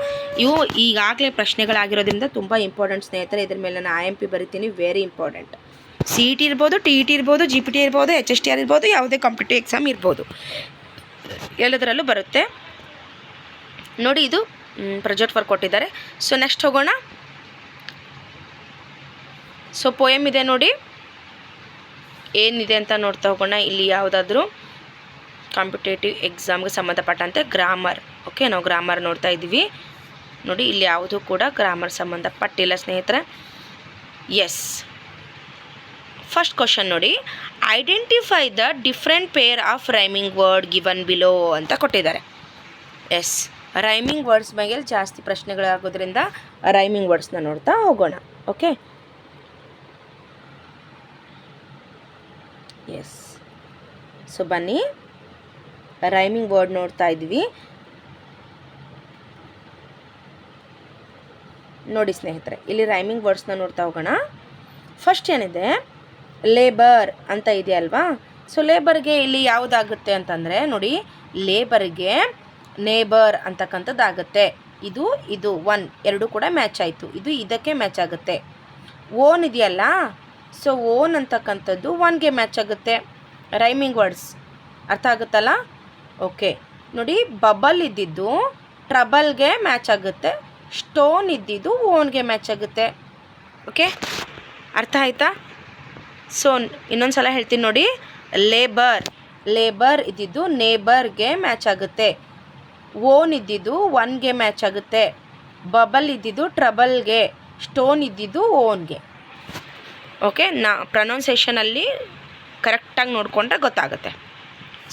ಇವು ಈಗಾಗಲೇ ಪ್ರಶ್ನೆಗಳಾಗಿರೋದ್ರಿಂದ ತುಂಬ ಇಂಪಾರ್ಟೆಂಟ್ ಸ್ನೇಹಿತರೆ. ಇದ್ರ ಮೇಲೆ ನಾನು IMP ಬರಿತೀನಿ, ವೆರಿ ಇಂಪಾರ್ಟೆಂಟ್. CET ಇರ್ಬೋದು, TET ಇರ್ಬೋದು, GPT ಇರ್ಬೋದು, HSTR ಇರ್ಬೋದು, ಯಾವುದೇ ಕಾಂಪಿಟೇಟಿವ್ ಎಕ್ಸಾಮ್ ಇರ್ಬೋದು, ಎಲ್ಲದರಲ್ಲೂ ಬರುತ್ತೆ ನೋಡಿ. ಇದು ಪ್ರಾಜೆಕ್ಟ್ ವರ್ಕ್ ಕೊಟ್ಟಿದ್ದಾರೆ. ಸೊ ನೆಕ್ಸ್ಟ್ ಹೋಗೋಣ. ಸೊ ಪೋಯಮ್ ಇದೆ ನೋಡಿ, ಏನಿದೆ ಅಂತ ನೋಡ್ತಾ ಹೋಗೋಣ. ಇಲ್ಲಿ ಯಾವುದಾದ್ರೂ ಕಾಂಪಿಟೇಟಿವ್ ಎಕ್ಸಾಮ್ಗೆ ಸಂಬಂಧಪಟ್ಟಂತೆ ಗ್ರಾಮರ್. ಓಕೆ, ನಾವು ಗ್ರಾಮರ್ ನೋಡ್ತಾ ಇದ್ದೀವಿ ನೋಡಿ. ಇಲ್ಲಿ ಯಾವುದೂ ಕೂಡ ಗ್ರಾಮರ್ ಸಂಬಂಧಪಟ್ಟಿಲ್ಲ ಸ್ನೇಹಿತರೆ. ಎಸ್, ಫಸ್ಟ್ ಕ್ವಶನ್ ನೋಡಿ, identify the different pair of rhyming word given below ಅಂತ ಕೊಟ್ಟಿದ್ದಾರೆ. ಎಸ್, ರೈಮಿಂಗ್ ವರ್ಡ್ಸ್ ಬಗ್ಗೆ ಜಾಸ್ತಿ ಪ್ರಶ್ನೆಗಳಾಗೋದ್ರಿಂದ ರೈಮಿಂಗ್ ವರ್ಡ್ಸ್ನ ನೋಡ್ತಾ ಹೋಗೋಣ. Okay, yes. ಸೊ ಬನ್ನಿ ರೈಮಿಂಗ್ ವರ್ಡ್ ನೋಡ್ತಾ ಇದ್ವಿ. ನೋಡಿ ಸ್ನೇಹಿತರೆ, ಇಲ್ಲಿ ರೈಮಿಂಗ್ ವರ್ಡ್ಸ್ನ ನೋಡ್ತಾ ಹೋಗೋಣ. ಫಸ್ಟ್ ಏನಿದೆ, ಲೇಬರ್ ಅಂತ ಇದೆಯಲ್ವಾ. ಸೊ ಲೇಬರ್ಗೆ ಇಲ್ಲಿ ಯಾವುದಾಗುತ್ತೆ ಅಂತಂದರೆ ನೋಡಿ, ಲೇಬರ್ಗೆ ನೇಬರ್ ಅಂತಕ್ಕಂಥದ್ದಾಗುತ್ತೆ. ಇದು ಒನ್ ಎರಡು ಕೂಡ ಮ್ಯಾಚ್ ಆಯಿತು. ಇದು ಇದಕ್ಕೆ ಮ್ಯಾಚ್ ಆಗುತ್ತೆ. ಓನ್ ಇದೆಯಲ್ಲ, ಸೊ ಓನ್ ಅಂತಕ್ಕಂಥದ್ದು ಒನ್ಗೆ ಮ್ಯಾಚ್ ಆಗುತ್ತೆ. ರೈಮಿಂಗ್ ವರ್ಡ್ಸ್ ಅರ್ಥ ಆಗುತ್ತಲ್ಲ. ಓಕೆ ನೋಡಿ, ಬಬಲ್ ಇದ್ದಿದ್ದು ಟ್ರಬಲ್ಗೆ ಮ್ಯಾಚ್ ಆಗುತ್ತೆ. ಸ್ಟೋನ್ ಇದ್ದಿದ್ದು ಓನ್ಗೆ ಮ್ಯಾಚ್ ಆಗುತ್ತೆ. ಓಕೆ, ಅರ್ಥ ಆಯ್ತಾ? ಸೊ ಇನ್ನೊಂದು ಸಲ ಹೇಳ್ತೀನಿ ನೋಡಿ. ಲೇಬರ್ ಇದ್ದಿದ್ದು ನೇಬರ್ಗೆ ಮ್ಯಾಚ್ ಆಗುತ್ತೆ. ಓನ್ ಇದ್ದಿದ್ದು ಒನ್ಗೆ ಮ್ಯಾಚ್ ಆಗುತ್ತೆ. ಬಬಲ್ ಇದ್ದಿದ್ದು ಟ್ರಬಲ್ಗೆ, ಸ್ಟೋನ್ ಇದ್ದಿದ್ದು ಓನ್ಗೆ. ಓಕೆ, ಪ್ರೊನೌನ್ಸೇಷನಲ್ಲಿ ಕರೆಕ್ಟಾಗಿ ನೋಡಿಕೊಂಡ್ರೆ ಗೊತ್ತಾಗುತ್ತೆ.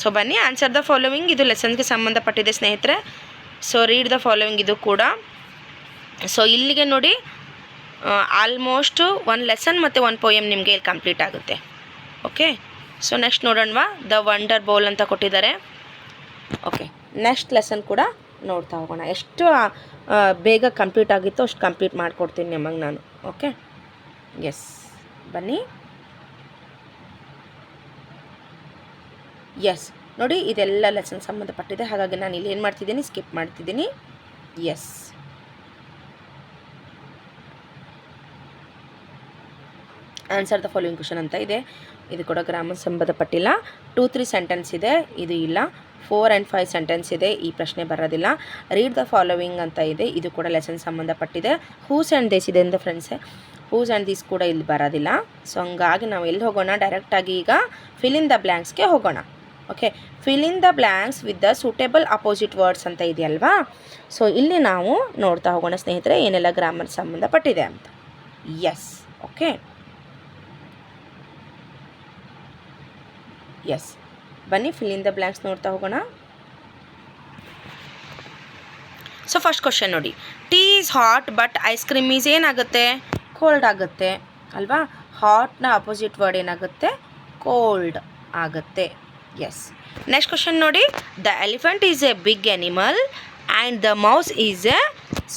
ಸೊ ಬನ್ನಿ, ಆನ್ಸರ್ ದ ಫಾಲೋವಿಂಗ್. ಇದು ಲೆಸನ್ಗೆ ಸಂಬಂಧಪಟ್ಟಿದೆ ಸ್ನೇಹಿತರೆ. ಸೊ ರೀಡ್ ದ ಫಾಲೋವಿಂಗ್ ಇದು ಕೂಡ. ಸೊ ಇಲ್ಲಿಗೆ ನೋಡಿ, ಆಲ್ಮೋಸ್ಟ್ ಒಂದು ಲೆಸನ್ ಮತ್ತು ಒಂದು ಪೋಯಮ್ ನಿಮಗೆ ಇಲ್ಲಿ ಕಂಪ್ಲೀಟ್ ಆಗುತ್ತೆ. ಓಕೆ, ಸೊ ನೆಕ್ಸ್ಟ್ ನೋಡೋಣವಾ. ದ ವಂಡರ್ ಬೌಲ್ ಅಂತ ಕೊಟ್ಟಿದ್ದಾರೆ. ಓಕೆ, ನೆಕ್ಸ್ಟ್ ಲೆಸನ್ ಕೂಡ ನೋಡ್ತಾ ಹೋಗೋಣ. ಎಷ್ಟು ಬೇಗ ಕಂಪ್ಲೀಟ್ ಆಗಿತ್ತೋ ಅಷ್ಟು ಕಂಪ್ಲೀಟ್ ಮಾಡಿಕೊಡ್ತೀನಿ ನಿಮಗೆ ನಾನು. ಓಕೆ, ಎಸ್, ಬನ್ನಿ. ಎಸ್ ನೋಡಿ, ಇದೆಲ್ಲ ಲೆಸನ್ ಸಂಬಂಧಪಟ್ಟಿದೆ. ಹಾಗಾಗಿ ನಾನು ಇಲ್ಲಿ ಏನು ಮಾಡ್ತಿದ್ದೀನಿ, ಸ್ಕಿಪ್ ಮಾಡ್ತಿದ್ದೀನಿ. Yes, answer the following question ಅಂತ ಇದೆ. ಇದು ಕೂಡ ಗ್ರಾಮರ್ ಸಂಬಂಧಪಟ್ಟಿಲ್ಲ. 2-3 ಸೆಂಟೆನ್ಸ್ ಇದೆ, ಇದು ಇಲ್ಲ. 4 and 5 ಸೆಂಟೆನ್ಸ್ ಇದೆ, ಈ ಪ್ರಶ್ನೆ ಬರೋದಿಲ್ಲ. ರೀಡ್ ದ ಫಾಲೋವಿಂಗ್ ಅಂತ ಇದೆ, ಇದು ಕೂಡ ಲೆಸನ್ ಸಂಬಂಧಪಟ್ಟಿದೆ. ಹೂಸ್ ಆ್ಯಂಡ್ ದೇಸ್ ಇದೆ ಅಂತ ಫ್ರೆಂಡ್ಸೆ. ಹೂಸ್ ಆ್ಯಂಡ್ ದೀಸ್ ಕೂಡ ಇಲ್ಲಿ ಬರೋದಿಲ್ಲ. ಸೊ ಹಂಗಾಗಿ ನಾವು ಎಲ್ಲಿ ಹೋಗೋಣ, ಡೈರೆಕ್ಟಾಗಿ ಈಗ ಫಿಲ್ ಇನ್ ದ ಬ್ಲ್ಯಾಂಕ್ಸ್ಗೆ ಹೋಗೋಣ. Okay, fill in the blanks with the suitable opposite words ಅಂತ ಇದೆಯಲ್ವಾ. ಸೊ ಇಲ್ಲಿ ನಾವು ನೋಡ್ತಾ ಹೋಗೋಣ ಸ್ನೇಹಿತರೆ, ಏನೆಲ್ಲ ಗ್ರಾಮರ್ ಸಂಬಂಧಪಟ್ಟಿದೆ ಅಂತ. ಎಸ್, ಓಕೆ, ಎಸ್, ಬನ್ನಿ ಫಿಲ್ ಇನ್ ದ ಬ್ಲ್ಯಾಂಕ್ಸ್ ನೋಡ್ತಾ ಹೋಗೋಣ. ಸೊ ಫಸ್ಟ್ ಕ್ವಶನ್ ನೋಡಿ, tea is hot but ice cream is ಏನಾಗುತ್ತೆ, ಕೋಲ್ಡ್ ಆಗುತ್ತೆ ಅಲ್ವಾ. ಹಾಟ್ನ ಅಪೋಸಿಟ್ ವರ್ಡ್ ಏನಾಗುತ್ತೆ, ಕೋಲ್ಡ್ ಆಗುತ್ತೆ. ಎಸ್, ನೆಕ್ಸ್ಟ್ ಕ್ವಶನ್ ನೋಡಿ, the elephant is a big animal and the mouse is a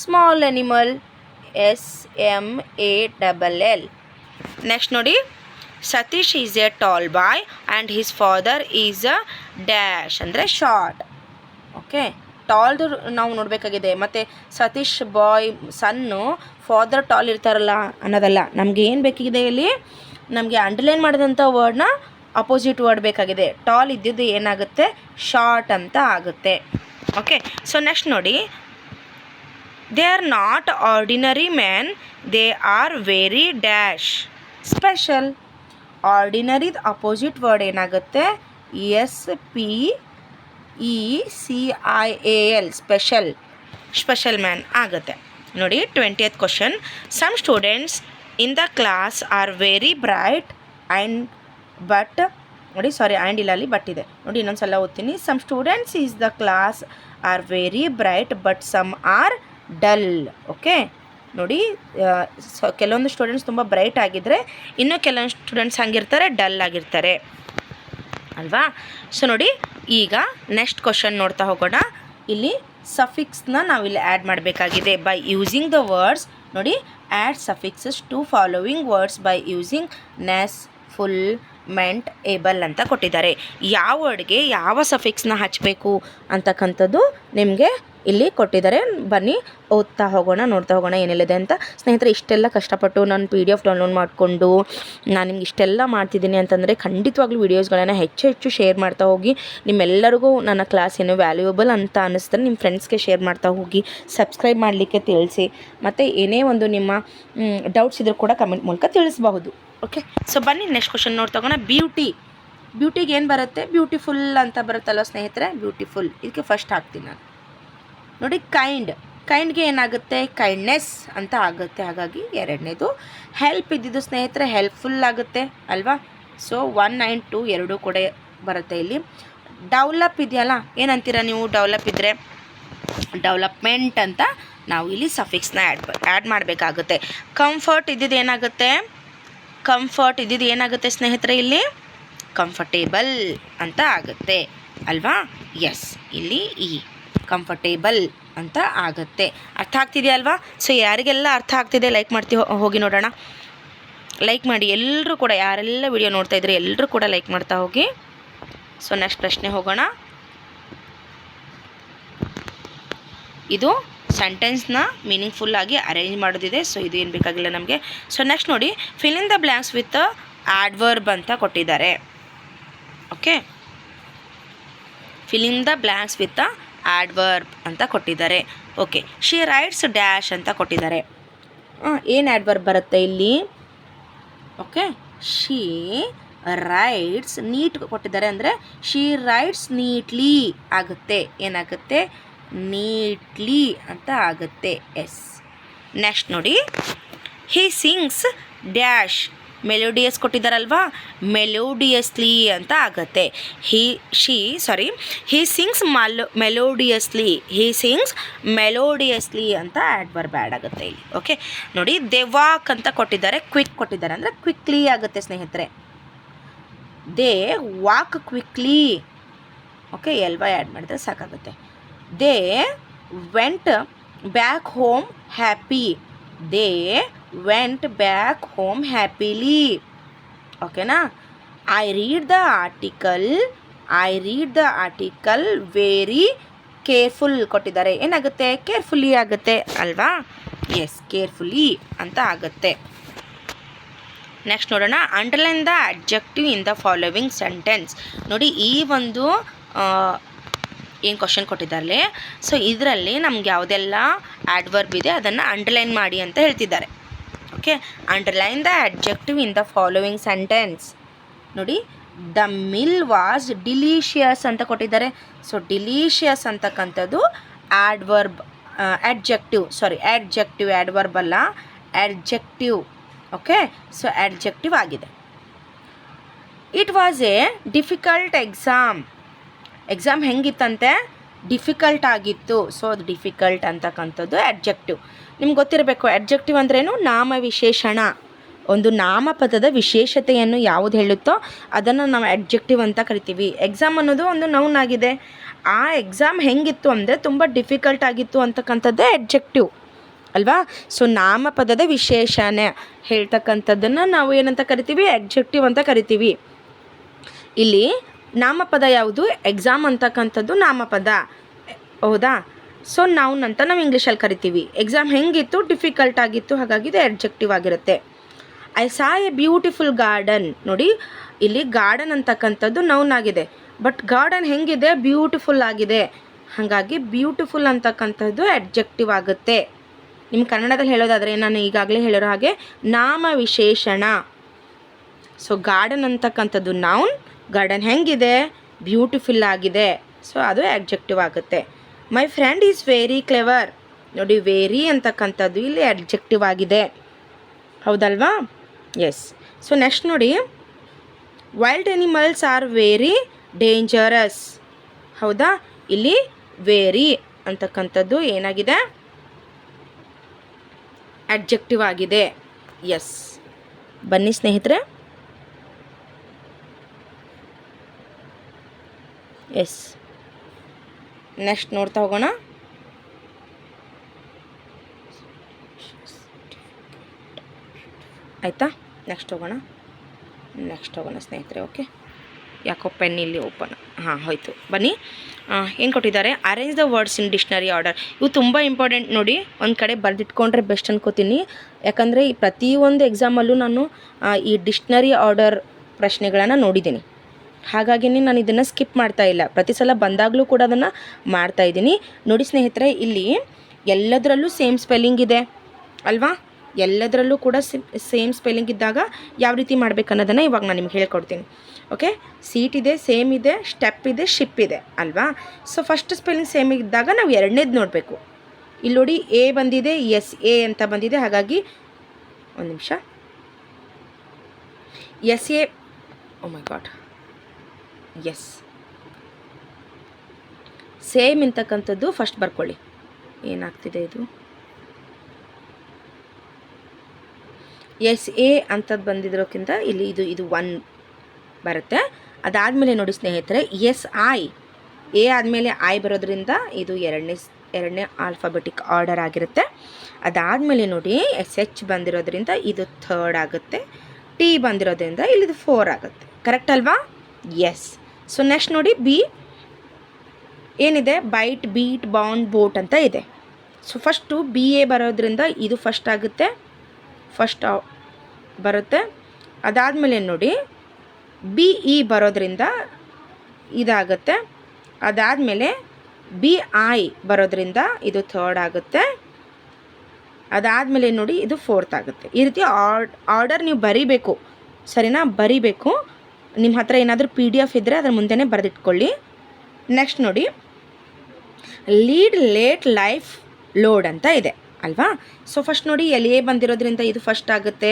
small animal. SMALL. Next ನೋಡಿ, Satish is a tall boy and his father is a dash ಅಂದರೆ ಶಾರ್ಟ್. ಓಕೆ, ಟಾಲ್ದು ನಾವು ನೋಡಬೇಕಾಗಿದೆ. ಮತ್ತು Satish boy son, father tall ಇರ್ತಾರಲ್ಲ ಅನ್ನೋದಲ್ಲ. ನಮಗೆ ಏನು ಬೇಕಾಗಿದೆ ಇಲ್ಲಿ, ನಮಗೆ ಅಂಡರ್ಲೈನ್ ಮಾಡಿದಂಥ ವರ್ಡ್ನ ಅಪೋಸಿಟ್ ವರ್ಡ್ ಬೇಕಾಗಿದೆ. ಟಾಲ್ ಇದ್ದಿದ್ದು ಏನಾಗುತ್ತೆ, ಶಾರ್ಟ್ ಅಂತ ಆಗುತ್ತೆ. ಓಕೆ, ಸೊ ನೆಕ್ಸ್ಟ್ ನೋಡಿ, they are not ordinary man, they are very dash special. ಆರ್ಡಿನರಿದ ಅಪೋಸಿಟ್ ವರ್ಡ್ ಏನಾಗುತ್ತೆ, SPECIAL ಸ್ಪೆಷಲ್ ಮ್ಯಾನ್ ಆಗುತ್ತೆ. ನೋಡಿ 20th question, some students in the class are very bright and but ನೋಡಿ, ಸಾರಿ ಆ್ಯಂಡ್ ಇಲ್ಲ, ಅಲ್ಲಿ ಬಟ್ ಇದೆ ನೋಡಿ. ಇನ್ನೊಂದು ಸಲ ಓದ್ತೀನಿ. Some students is the class are very bright but some are dull. Okay ನೋಡಿ, ಕೆಲವೊಂದು ಸ್ಟೂಡೆಂಟ್ಸ್ ತುಂಬ ಬ್ರೈಟ್ ಆಗಿದ್ದರೆ, ಇನ್ನೂ ಕೆಲವೊಂದು ಸ್ಟೂಡೆಂಟ್ಸ್ ಹಂಗಿರ್ತಾರೆ, ಡಲ್ ಆಗಿರ್ತಾರೆ ಅಲ್ವಾ. ಸೊ ನೋಡಿ, ಈಗ ನೆಕ್ಸ್ಟ್ ಕ್ವಶನ್ ನೋಡ್ತಾ ಹೋಗೋಣ. ಇಲ್ಲಿ ಸಫಿಕ್ಸ್ನ ನಾವಿಲ್ಲಿ ಆ್ಯಡ್ ಮಾಡಬೇಕಾಗಿದೆ ಬೈ ಯೂಸಿಂಗ್ ದ ವರ್ಡ್ಸ್. ನೋಡಿ, add suffixes to following words by using ness, ful, ment, able ಅಂತ ಕೊಟ್ಟಿದ್ದಾರೆ. ಯಾವ ವರ್ಡ್ಗೆ ಯಾವ ಸಫಿಕ್ಸ್ನ ಹಚ್ಚಬೇಕು ಅಂತಕ್ಕಂಥದ್ದು ನಿಮಗೆ ಇಲ್ಲಿ ಕೊಟ್ಟಿದ್ದಾರೆ. ಬನ್ನಿ ಓದ್ತಾ ಹೋಗೋಣ, ನೋಡ್ತಾ ಹೋಗೋಣ ಏನೆಲ್ಲಿದೆ ಅಂತ. ಸ್ನೇಹಿತರೆ, ಇಷ್ಟೆಲ್ಲ ಕಷ್ಟಪಟ್ಟು ನಾನು PDF ಡೌನ್ಲೋಡ್ ಮಾಡಿಕೊಂಡು ನಾನು ನಿಮ್ಗೆ ಇಷ್ಟೆಲ್ಲ ಮಾಡ್ತಿದ್ದೀನಿ ಅಂತಂದರೆ ಖಂಡಿತವಾಗ್ಲೂ ವೀಡಿಯೋಸ್ಗಳನ್ನು ಹೆಚ್ಚು ಶೇರ್ ಮಾಡ್ತಾ ಹೋಗಿ. ನಿಮ್ಮೆಲ್ಲರಿಗೂ ನನ್ನ ಕ್ಲಾಸ್ ಏನು ವ್ಯಾಲ್ಯೂಯಬಲ್ ಅಂತ ಅನ್ನಿಸ್ತಾರೆ ನಿಮ್ಮ ಫ್ರೆಂಡ್ಸ್ಗೆ ಶೇರ್ ಮಾಡ್ತಾ ಹೋಗಿ. ಸಬ್ಸ್ಕ್ರೈಬ್ ಮಾಡಲಿಕ್ಕೆ ತಿಳಿಸಿ. ಮತ್ತು ಏನೇ ಒಂದು ನಿಮ್ಮ ಡೌಟ್ಸ್ ಇದ್ರೂ ಕೂಡ ಕಮೆಂಟ್ ಮೂಲಕ ತಿಳಿಸಬಹುದು. ಓಕೆ, ಸೊ ಬನ್ನಿ ನೆಕ್ಸ್ಟ್ ಕ್ವಶನ್ ನೋಡ್ತಾ ಹೋಗೋಣ. ಬ್ಯೂಟಿಗೆ ಏನು ಬರುತ್ತೆ, ಬ್ಯೂಟಿಫುಲ್ ಅಂತ ಬರುತ್ತಲ್ವ ಸ್ನೇಹಿತರೆ. ಬ್ಯೂಟಿಫುಲ್ ಇದಕ್ಕೆ ಫಸ್ಟ್ ಹಾಕ್ತೀನಿ ನಾನು. ನೋಡಿ, ಕೈಂಡ್ಗೆ ಏನಾಗುತ್ತೆ, ಕೈಂಡ್ನೆಸ್ ಅಂತ ಆಗುತ್ತೆ. ಹಾಗಾಗಿ ಎರಡನೇದು. ಹೆಲ್ಪ್ ಇದ್ದಿದ್ದು ಸ್ನೇಹಿತರೆ ಹೆಲ್ಪ್ಫುಲ್ ಆಗುತ್ತೆ ಅಲ್ವಾ. ಸೊ 1 and 2 ಎರಡೂ ಕೂಡ ಬರುತ್ತೆ ಇಲ್ಲಿ. ಡೆವಲಪ್ ಇದೆಯಲ್ಲ, ಏನಂತೀರ ನೀವು ಡೆವಲಪ್ ಇದ್ದರೆ, ಡೆವಲಪ್ಮೆಂಟ್ ಅಂತ ನಾವು ಇಲ್ಲಿ ಸಫಿಕ್ಸ್ನ ಆ್ಯಡ್ ಮಾಡಬೇಕಾಗುತ್ತೆ. ಕಂಫರ್ಟ್ ಇದ್ದಿದ್ದು ಏನಾಗುತ್ತೆ, ಕಂಫರ್ಟ್ ಇದ್ದಿದ್ದು ಏನಾಗುತ್ತೆ ಸ್ನೇಹಿತರೆ, ಇಲ್ಲಿ ಕಂಫರ್ಟೇಬಲ್ ಅಂತ ಆಗುತ್ತೆ ಅಲ್ವಾ. ಎಸ್, ಇಲ್ಲಿ ಈ ಕಂಫರ್ಟೇಬಲ್ ಅಂತ ಆಗುತ್ತೆ. ಅರ್ಥ ಆಗ್ತಿದೆಯಾ ಅಲ್ವಾ. ಸೊ ಯಾರಿಗೆಲ್ಲ ಅರ್ಥ ಆಗ್ತಿದೆ ಲೈಕ್ ಮಾಡ್ತೀವಿ, ಹೋಗಿ ನೋಡೋಣ. ಲೈಕ್ ಮಾಡಿ ಎಲ್ಲರೂ ಕೂಡ, ಯಾರೆಲ್ಲ ವಿಡಿಯೋ ನೋಡ್ತಾ ಇದ್ರೆ ಎಲ್ಲರೂ ಕೂಡ ಲೈಕ್ ಮಾಡ್ತಾ ಹೋಗಿ. ಸೊ ನೆಕ್ಸ್ಟ್ ಪ್ರಶ್ನೆ ಹೋಗೋಣ. ಇದು ಸೆಂಟೆನ್ಸ್ನ ಮೀನಿಂಗ್ಫುಲ್ಲಾಗಿ ಅರೇಂಜ್ ಮಾಡೋದಿದೆ. ಸೊ ಇದು ಏನು ಬೇಕಾಗಿಲ್ಲ ನಮಗೆ. ಸೊ ನೆಕ್ಸ್ಟ್ ನೋಡಿ, fill in the blanks with adverb ಅಂತ ಕೊಟ್ಟಿದ್ದಾರೆ. Okay, fill in the blanks with adverb ಅಂತ ಕೊಟ್ಟಿದ್ದಾರೆ. ಓಕೆ, ಶಿ ರೈಟ್ಸ್ ಡ್ಯಾಶ್ ಅಂತ ಕೊಟ್ಟಿದ್ದಾರೆ. ಏನು ಆಡ್ವರ್ಬ್ ಬರುತ್ತೆ ಇಲ್ಲಿ. ಓಕೆ, ಶಿ ರೈಟ್ಸ್, ನೀಟ್ ಕೊಟ್ಟಿದ್ದಾರೆ ಅಂದರೆ ಶಿ ರೈಟ್ಸ್ ನೀಟ್ಲಿ ಆಗುತ್ತೆ. ಏನಾಗುತ್ತೆ, ನೀಟ್ಲಿ ಅಂತ ಆಗುತ್ತೆ. ಎಸ್. ನೆಕ್ಸ್ಟ್ ನೋಡಿ, ಹಿ ಸಿಂಗ್ಸ್ ಡ್ಯಾಶ್, ಮೆಲೋಡಿಯಸ್ ಕೊಟ್ಟಿದ್ದಾರಲ್ವಾ, ಮೆಲೋಡಿಯಸ್ಲಿ ಅಂತ ಆಗುತ್ತೆ. ಹಿ ಸಿಂಗ್ಸ್ ಮೆಲೋಡಿಯಸ್ಲಿ, ಹಿ ಸಿಂಗ್ಸ್ ಮೆಲೋಡಿಯಸ್ಲಿ ಅಂತ ಆಡ್ವರ್ಬ್ ಆ್ಯಡ್ ಆಗುತ್ತೆ ಇಲ್ಲಿ. ಓಕೆ ನೋಡಿ, ದೇ ವಾಕ್ ಅಂತ ಕೊಟ್ಟಿದ್ದಾರೆ, ಕ್ವಿಕ್ ಕೊಟ್ಟಿದ್ದಾರೆ ಅಂದರೆ ಕ್ವಿಕ್ಲಿ ಆಗುತ್ತೆ ಸ್ನೇಹಿತರೆ. They walk quickly. ಓಕೆ, ಎಲ್ವಾ ಆ್ಯಡ್ ಮಾಡಿದ್ರೆ ಸಾಕಾಗುತ್ತೆ. They went back home happy, they went back home happily. ಓಕೆನಾ. I read the article very careful ಕೊಟ್ಟಿದ್ದಾರೆ. ಏನಾಗುತ್ತೆ, ಕೇರ್ಫುಲ್ಲಿ ಆಗುತ್ತೆ ಅಲ್ವಾ. ಎಸ್, ಕೇರ್ಫುಲ್ಲಿ ಅಂತ ಆಗುತ್ತೆ. ನೆಕ್ಸ್ಟ್ ನೋಡೋಣ, underline the adjective in the following sentence. ನೋಡಿ, ಈ ಒಂದು ಏನು ಕ್ವಶನ್ ಕೊಟ್ಟಿದ್ದಾರೆ. ಸೊ ಇದರಲ್ಲಿ ನಮ್ಗೆ ಯಾವುದೆಲ್ಲ ಆಡ್ವರ್ಬ್ ಇದೆ ಅದನ್ನು ಅಂಡರ್ಲೈನ್ ಮಾಡಿ ಅಂತ ಹೇಳ್ತಿದ್ದಾರೆ. Okay, underline the adjective in the following sentence. ನೋಡಿ, ದ ಮಿಲ್ ವಾಸ್ ಡಿಲೀಷಿಯಸ್ ಅಂತ ಕೊಟ್ಟಿದ್ದಾರೆ. ಸೊ ಡಿಲೀಷಿಯಸ್ ಅಂತಕ್ಕಂಥದ್ದು ಆಡ್ವರ್ಬ್, ಆಡ್ಜೆಕ್ಟಿವ್ ಆಡ್ವರ್ಬ್ ಅಲ್ಲ, ಆಡ್ಜೆಕ್ಟಿವ್. ಓಕೆ, ಸೊ ಆಡ್ಜೆಕ್ಟಿವ್ ಆಗಿದೆ. It was a difficult exam ಹೆಂಗಿತ್ತಂತೆ, ಡಿಫಿಕಲ್ಟ್ ಆಗಿತ್ತು. ಸೊ ಅದು ಡಿಫಿಕಲ್ಟ್ ಅಂತಕ್ಕಂಥದ್ದು ಆಡ್ಜೆಕ್ಟಿವ್. ನಿಮ್ಗೆ ಗೊತ್ತಿರಬೇಕು ಆಡ್ಜೆಕ್ಟಿವ್ ಅಂದ್ರೇನು, ನಾಮವಿಶೇಷಣ. ಒಂದು ನಾಮಪದದ ವಿಶೇಷತೆಯನ್ನು ಯಾವುದು ಹೇಳುತ್ತೋ ಅದನ್ನು ನಾವು ಆಡ್ಜೆಕ್ಟಿವ್ ಅಂತ ಕರಿತೀವಿ. ಎಕ್ಸಾಮ್ ಅನ್ನೋದು ಒಂದು ನೌನ್ ಆಗಿದೆ. ಆ ಎಕ್ಸಾಮ್ ಹೆಂಗಿತ್ತು ಅಂದರೆ ತುಂಬ ಡಿಫಿಕಲ್ಟ್ ಆಗಿತ್ತು ಅಂತಕ್ಕಂಥದ್ದೇ ಆಡ್ಜೆಕ್ಟಿವ್ ಅಲ್ವಾ. ಸೊ ನಾಮಪದದ ವಿಶೇಷಣೆ ಹೇಳ್ತಕ್ಕಂಥದ್ದನ್ನು ನಾವು ಏನಂತ ಕರಿತೀವಿ, ಆಡ್ಜೆಕ್ಟಿವ್ ಅಂತ ಕರಿತೀವಿ. ಇಲ್ಲಿ ನಾಮಪದ ಯಾವುದು, ಎಕ್ಸಾಮ್ ಅಂತಕ್ಕಂಥದ್ದು ನಾಮಪದ, ಹೌದಾ. ಸೊ ನೌನ್ ಅಂತ ನಾವು ಇಂಗ್ಲೀಷಲ್ಲಿ ಕರಿತೀವಿ. ಎಕ್ಸಾಮ್ ಹೆಂಗಿತ್ತು, ಡಿಫಿಕಲ್ಟ್ ಆಗಿತ್ತು, ಹಾಗಾಗಿ ಇದು ಆಡ್ಜೆಕ್ಟಿವ್ ಆಗಿರುತ್ತೆ. I saw A beautiful garden. ನೋಡಿ, ಇಲ್ಲಿ ಗಾರ್ಡನ್ ಅಂತಕ್ಕಂಥದ್ದು ನೌನ್ ಆಗಿದೆ, ಬಟ್ ಗಾರ್ಡನ್ ಹೆಂಗಿದೆ, ಬ್ಯೂಟಿಫುಲ್ ಆಗಿದೆ, ಹಾಗಾಗಿ ಬ್ಯೂಟಿಫುಲ್ ಅಂತಕ್ಕಂಥದ್ದು ಆಡ್ಜೆಕ್ಟಿವ್ ಆಗುತ್ತೆ. ನಿಮ್ಮ ಕನ್ನಡದಲ್ಲಿ ಹೇಳೋದಾದರೆ ನಾನು ಈಗಾಗಲೇ ಹೇಳಿರೋ ಹಾಗೆ ನಾಮವಿಶೇಷಣ. ಸೊ ಗಾರ್ಡನ್ ಅಂತಕ್ಕಂಥದ್ದು ನೌನ್, ಗಾರ್ಡನ್ ಹೆಂಗಿದೆ, ಬ್ಯೂಟಿಫುಲ್ ಆಗಿದೆ, ಸೊ ಅದು ಆಡ್ಜೆಕ್ಟಿವ್ ಆಗುತ್ತೆ. My friend is very clever. ನೋಡಿ, ವೆರಿ ಅಂತಕ್ಕಂಥದ್ದು ಇಲ್ಲಿ ಆಡ್ಜೆಕ್ಟಿವ್ ಆಗಿದೆ, ಹೌದಲ್ವಾ. ಎಸ್. ಸೊ ನೆಕ್ಸ್ಟ್ ನೋಡಿ, wild animals are very dangerous. ಹೌದಾ, ಇಲ್ಲಿ ವೆರಿ ಅಂತಕ್ಕಂಥದ್ದು ಏನಾಗಿದೆ, ಆಡ್ಜೆಕ್ಟಿವ್ ಆಗಿದೆ. ಎಸ್, ಬನ್ನಿ ಸ್ನೇಹಿತರೆ. ಎಸ್, ನೆಕ್ಸ್ಟ್ ನೋಡ್ತಾ ಹೋಗೋಣ. ಆಯಿತಾ, ನೆಕ್ಸ್ಟ್ ಹೋಗೋಣ ಸ್ನೇಹಿತರೆ. ಓಕೆ, ಯಾಕೋ ಪೆನ್ ಇಲ್ಲಿ ಓಪನ್, ಹೋಯ್ತು. ಬನ್ನಿ, ಏನು ಕೊಟ್ಟಿದ್ದಾರೆ, arrange the words in dictionary order. ಇವು ತುಂಬ ಇಂಪಾರ್ಟೆಂಟ್ ನೋಡಿ, ಒಂದು ಕಡೆ ಬರೆದಿಟ್ಕೊಂಡ್ರೆ ಬೆಸ್ಟ್ ಅನ್ಕೋತೀನಿ. ಯಾಕಂದರೆ ಈ ಪ್ರತಿಯೊಂದು ಎಕ್ಸಾಮಲ್ಲೂ ನಾನು ಈ ಡಿಕ್ಷ್ನರಿ ಆರ್ಡರ್ ಪ್ರಶ್ನೆಗಳನ್ನು ನೋಡಿದ್ದೀನಿ, ಹಾಗಾಗಿ ನಾನು ಇದನ್ನು ಸ್ಕಿಪ್ ಮಾಡ್ತಾ ಇಲ್ಲ. ಪ್ರತಿ ಸಲ ಬಂದಾಗಲೂ ಕೂಡ ಅದನ್ನು ಮಾಡ್ತಾಯಿದ್ದೀನಿ. ನೋಡಿ ಸ್ನೇಹಿತರೆ, ಇಲ್ಲಿ ಎಲ್ಲದರಲ್ಲೂ ಸೇಮ್ ಸ್ಪೆಲ್ಲಿಂಗ್ ಇದೆ ಅಲ್ವಾ. ಎಲ್ಲದರಲ್ಲೂ ಕೂಡ ಸೇಮ್ ಸ್ಪೆಲ್ಲಿಂಗ್ ಇದ್ದಾಗ ಯಾವ ರೀತಿ ಮಾಡಬೇಕು ಅನ್ನೋದನ್ನು ಇವಾಗ ನಾನು ನಿಮ್ಗೆ ಹೇಳ್ಕೊಡ್ತೀನಿ. ಓಕೆ, ಸೀಟ್ ಇದೆ, ಸೇಮ್ ಇದೆ, ಸ್ಟೆಪ್ ಇದೆ, ಶಿಪ್ ಇದೆ ಅಲ್ವಾ. ಸೊ ಫಸ್ಟ್ ಸ್ಪೆಲ್ಲಿಂಗ್ ಸೇಮ್ ಇದ್ದಾಗ ನಾವು ಎರಡನೇದು ನೋಡಬೇಕು. ಇಲ್ಲಿ ನೋಡಿ, ಎ ಬಂದಿದೆ, ಎಸ್ ಎ ಅಂತ ಬಂದಿದೆ, ಹಾಗಾಗಿ ಒಂದು ನಿಮಿಷ, yes a, oh my god, yes same ಇಂತಕ್ಕಂಥದ್ದು ಫಸ್ಟ್ ಬರ್ಕೊಳ್ಳಿ. ಏನಾಗ್ತಿದೆ ಇದು ಎಸ್ ಎ ಅಂಥದ್ದು ಬಂದಿದ್ರೋಕ್ಕಿಂತ ಇಲ್ಲಿ ಇದು 1 ಬರುತ್ತೆ. ಅದಾದಮೇಲೆ ನೋಡಿ ಸ್ನೇಹಿತರೆ ಎಸ್ ಐ ಎ ಆದಮೇಲೆ ಐ ಬರೋದ್ರಿಂದ ಇದು ಎರಡನೇ ಆಲ್ಫಾಬೆಟಿಕ್ ಆರ್ಡರ್ ಆಗಿರುತ್ತೆ. ಅದಾದಮೇಲೆ ನೋಡಿ ಎಸ್ ಎಚ್ ಬಂದಿರೋದ್ರಿಂದ ಇದು 3rd ಆಗುತ್ತೆ. ಟಿ ಬಂದಿರೋದ್ರಿಂದ ಇಲ್ಲಿದು 4 ಆಗುತ್ತೆ. ಕರೆಕ್ಟ್ ಅಲ್ವಾ? ಎಸ್. ಸೊ ನೆಕ್ಸ್ಟ್ ನೋಡಿ ಬಿ ಏನಿದೆ, ಬೈಟ್, ಬೀಟ್, ಬಾಂಡ್, ಬೋಟ್ ಅಂತ ಇದೆ. ಸೊ ಫಸ್ಟು ಬಿ ಎ ಬರೋದ್ರಿಂದ ಇದು ಫಸ್ಟ್ ಆಗುತ್ತೆ, ಫಸ್ಟ್ ಬರುತ್ತೆ. ಅದಾದಮೇಲೆ ನೋಡಿ ಬಿ ಇ ಬರೋದ್ರಿಂದ ಇದಾಗುತ್ತೆ. ಅದಾದಮೇಲೆ ಬಿ ಐ ಬರೋದ್ರಿಂದ ಇದು 3rd ಆಗುತ್ತೆ. ಅದಾದಮೇಲೆ ನೋಡಿ ಇದು 4th ಆಗುತ್ತೆ. ಈ ರೀತಿ ಆರ್ಡರ್ ನೀವು ಬರೀಬೇಕು, ಸರಿನಾ? ಬರೀಬೇಕು. ನಿಮ್ಮ ಹತ್ರ ಏನಾದರೂ PDF ಇದ್ದರೆ ಅದರ ಮುಂದೆನೇ ಬರೆದಿಟ್ಕೊಳ್ಳಿ. ನೆಕ್ಸ್ಟ್ ನೋಡಿ ಲೀಡ್, ಲೇಟ್, ಲೈಫ್, ಲೋಡ್ ಅಂತ ಇದೆ ಅಲ್ವಾ? ಸೊ ಫಸ್ಟ್ ನೋಡಿ ಎಲ್ ಎ ಬಂದಿರೋದ್ರಿಂದ ಇದು ಫಸ್ಟ್ ಆಗುತ್ತೆ.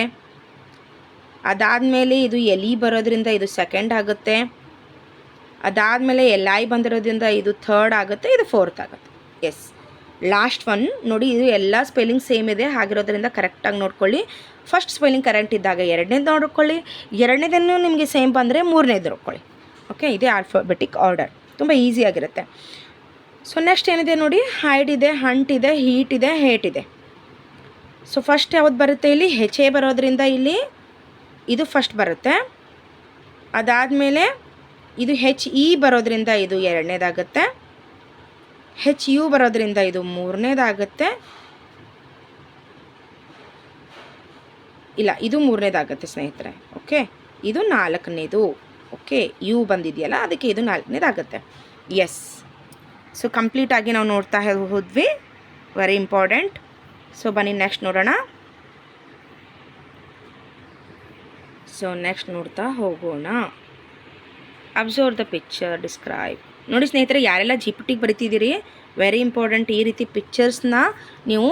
ಅದಾದಮೇಲೆ ಇದು ಎಲ್ ಇ ಬರೋದ್ರಿಂದ ಇದು 2nd ಆಗುತ್ತೆ. ಅದಾದಮೇಲೆ ಎಲ್ ಐ ಬಂದಿರೋದ್ರಿಂದ ಇದು 3rd ಆಗುತ್ತೆ, ಇದು 4th ಆಗುತ್ತೆ. ಎಸ್. ಲಾಸ್ಟ್ ಒನ್ ನೋಡಿ, ಇದು ಎಲ್ಲ ಸ್ಪೆಲ್ಲಿಂಗ್ ಸೇಮ್ ಇದೆ, ಹಾಗಿರೋದ್ರಿಂದ ಕರೆಕ್ಟಾಗಿ ನೋಡ್ಕೊಳ್ಳಿ. ಫಸ್ಟ್ ಸ್ಪೆಲ್ಲಿಂಗ್ ಕರೆಕ್ಟ್ ಇದ್ದಾಗ 2ನೇದು ನೋಡ್ಕೊಳ್ಳಿ, 2ನೇದನ್ನು ನಿಮಗೆ ಸೇಮ್ ಬಂದರೆ 3ನೇದು ನೋಡ್ಕೊಳ್ಳಿ. ಓಕೆ, ಇದೇ ಆಲ್ಫಾಬೆಟಿಕ್ ಆರ್ಡರ್, ತುಂಬ ಈಸಿಯಾಗಿರುತ್ತೆ. ಸೊ ನೆಕ್ಸ್ಟ್ ಏನಿದೆ ನೋಡಿ, ಹೈಡ್ ಇದೆ, ಹಂಟ್ ಇದೆ, ಹೀಟ್ ಇದೆ, ಹೇಟ್ ಇದೆ. ಸೊ ಫಸ್ಟ್ ಯಾವ್ದು ಬರುತ್ತೆ ಇಲ್ಲಿ, ಹೆಚ್ ಎ ಬರೋದ್ರಿಂದ ಇಲ್ಲಿ ಇದು ಫಸ್ಟ್ ಬರುತ್ತೆ. ಅದಾದಮೇಲೆ ಇದು ಹೆಚ್ ಇ ಬರೋದ್ರಿಂದ ಇದು 2ನೇದಾಗುತ್ತೆ. ಹೆಚ್ ಯು ಬರೋದ್ರಿಂದ ಇದು 3ನೇದಾಗುತ್ತೆ. ಇಲ್ಲ, ಇದು 3ನೇದಾಗುತ್ತೆ ಸ್ನೇಹಿತರೆ. ಓಕೆ, ಇದು 4ನೇದು. ಓಕೆ, ಯು ಬಂದಿದೆಯಲ್ಲ ಅದಕ್ಕೆ ಇದು 4ನೇದಾಗುತ್ತೆ. ಎಸ್. ಸೊ ಕಂಪ್ಲೀಟಾಗಿ ನಾವು ನೋಡ್ತಾ ಹೋದ್ವಿ, ವೆರಿ ಇಂಪಾರ್ಟೆಂಟ್. ಸೊ ಬನ್ನಿ ನೆಕ್ಸ್ಟ್ ನೋಡೋಣ. ಸೊ ನೆಕ್ಸ್ಟ್ ನೋಡ್ತಾ ಹೋಗೋಣ. Observe the picture, describe. ನೋಡಿ ಸ್ನೇಹಿತರೆ, ಯಾರೆಲ್ಲ GPT ಬರಿತಿದ್ದೀರಿ, ವೆರಿ ಇಂಪಾರ್ಟೆಂಟ್. ಈ ರೀತಿ ಪಿಕ್ಚರ್ಸ್ನ ನೀವು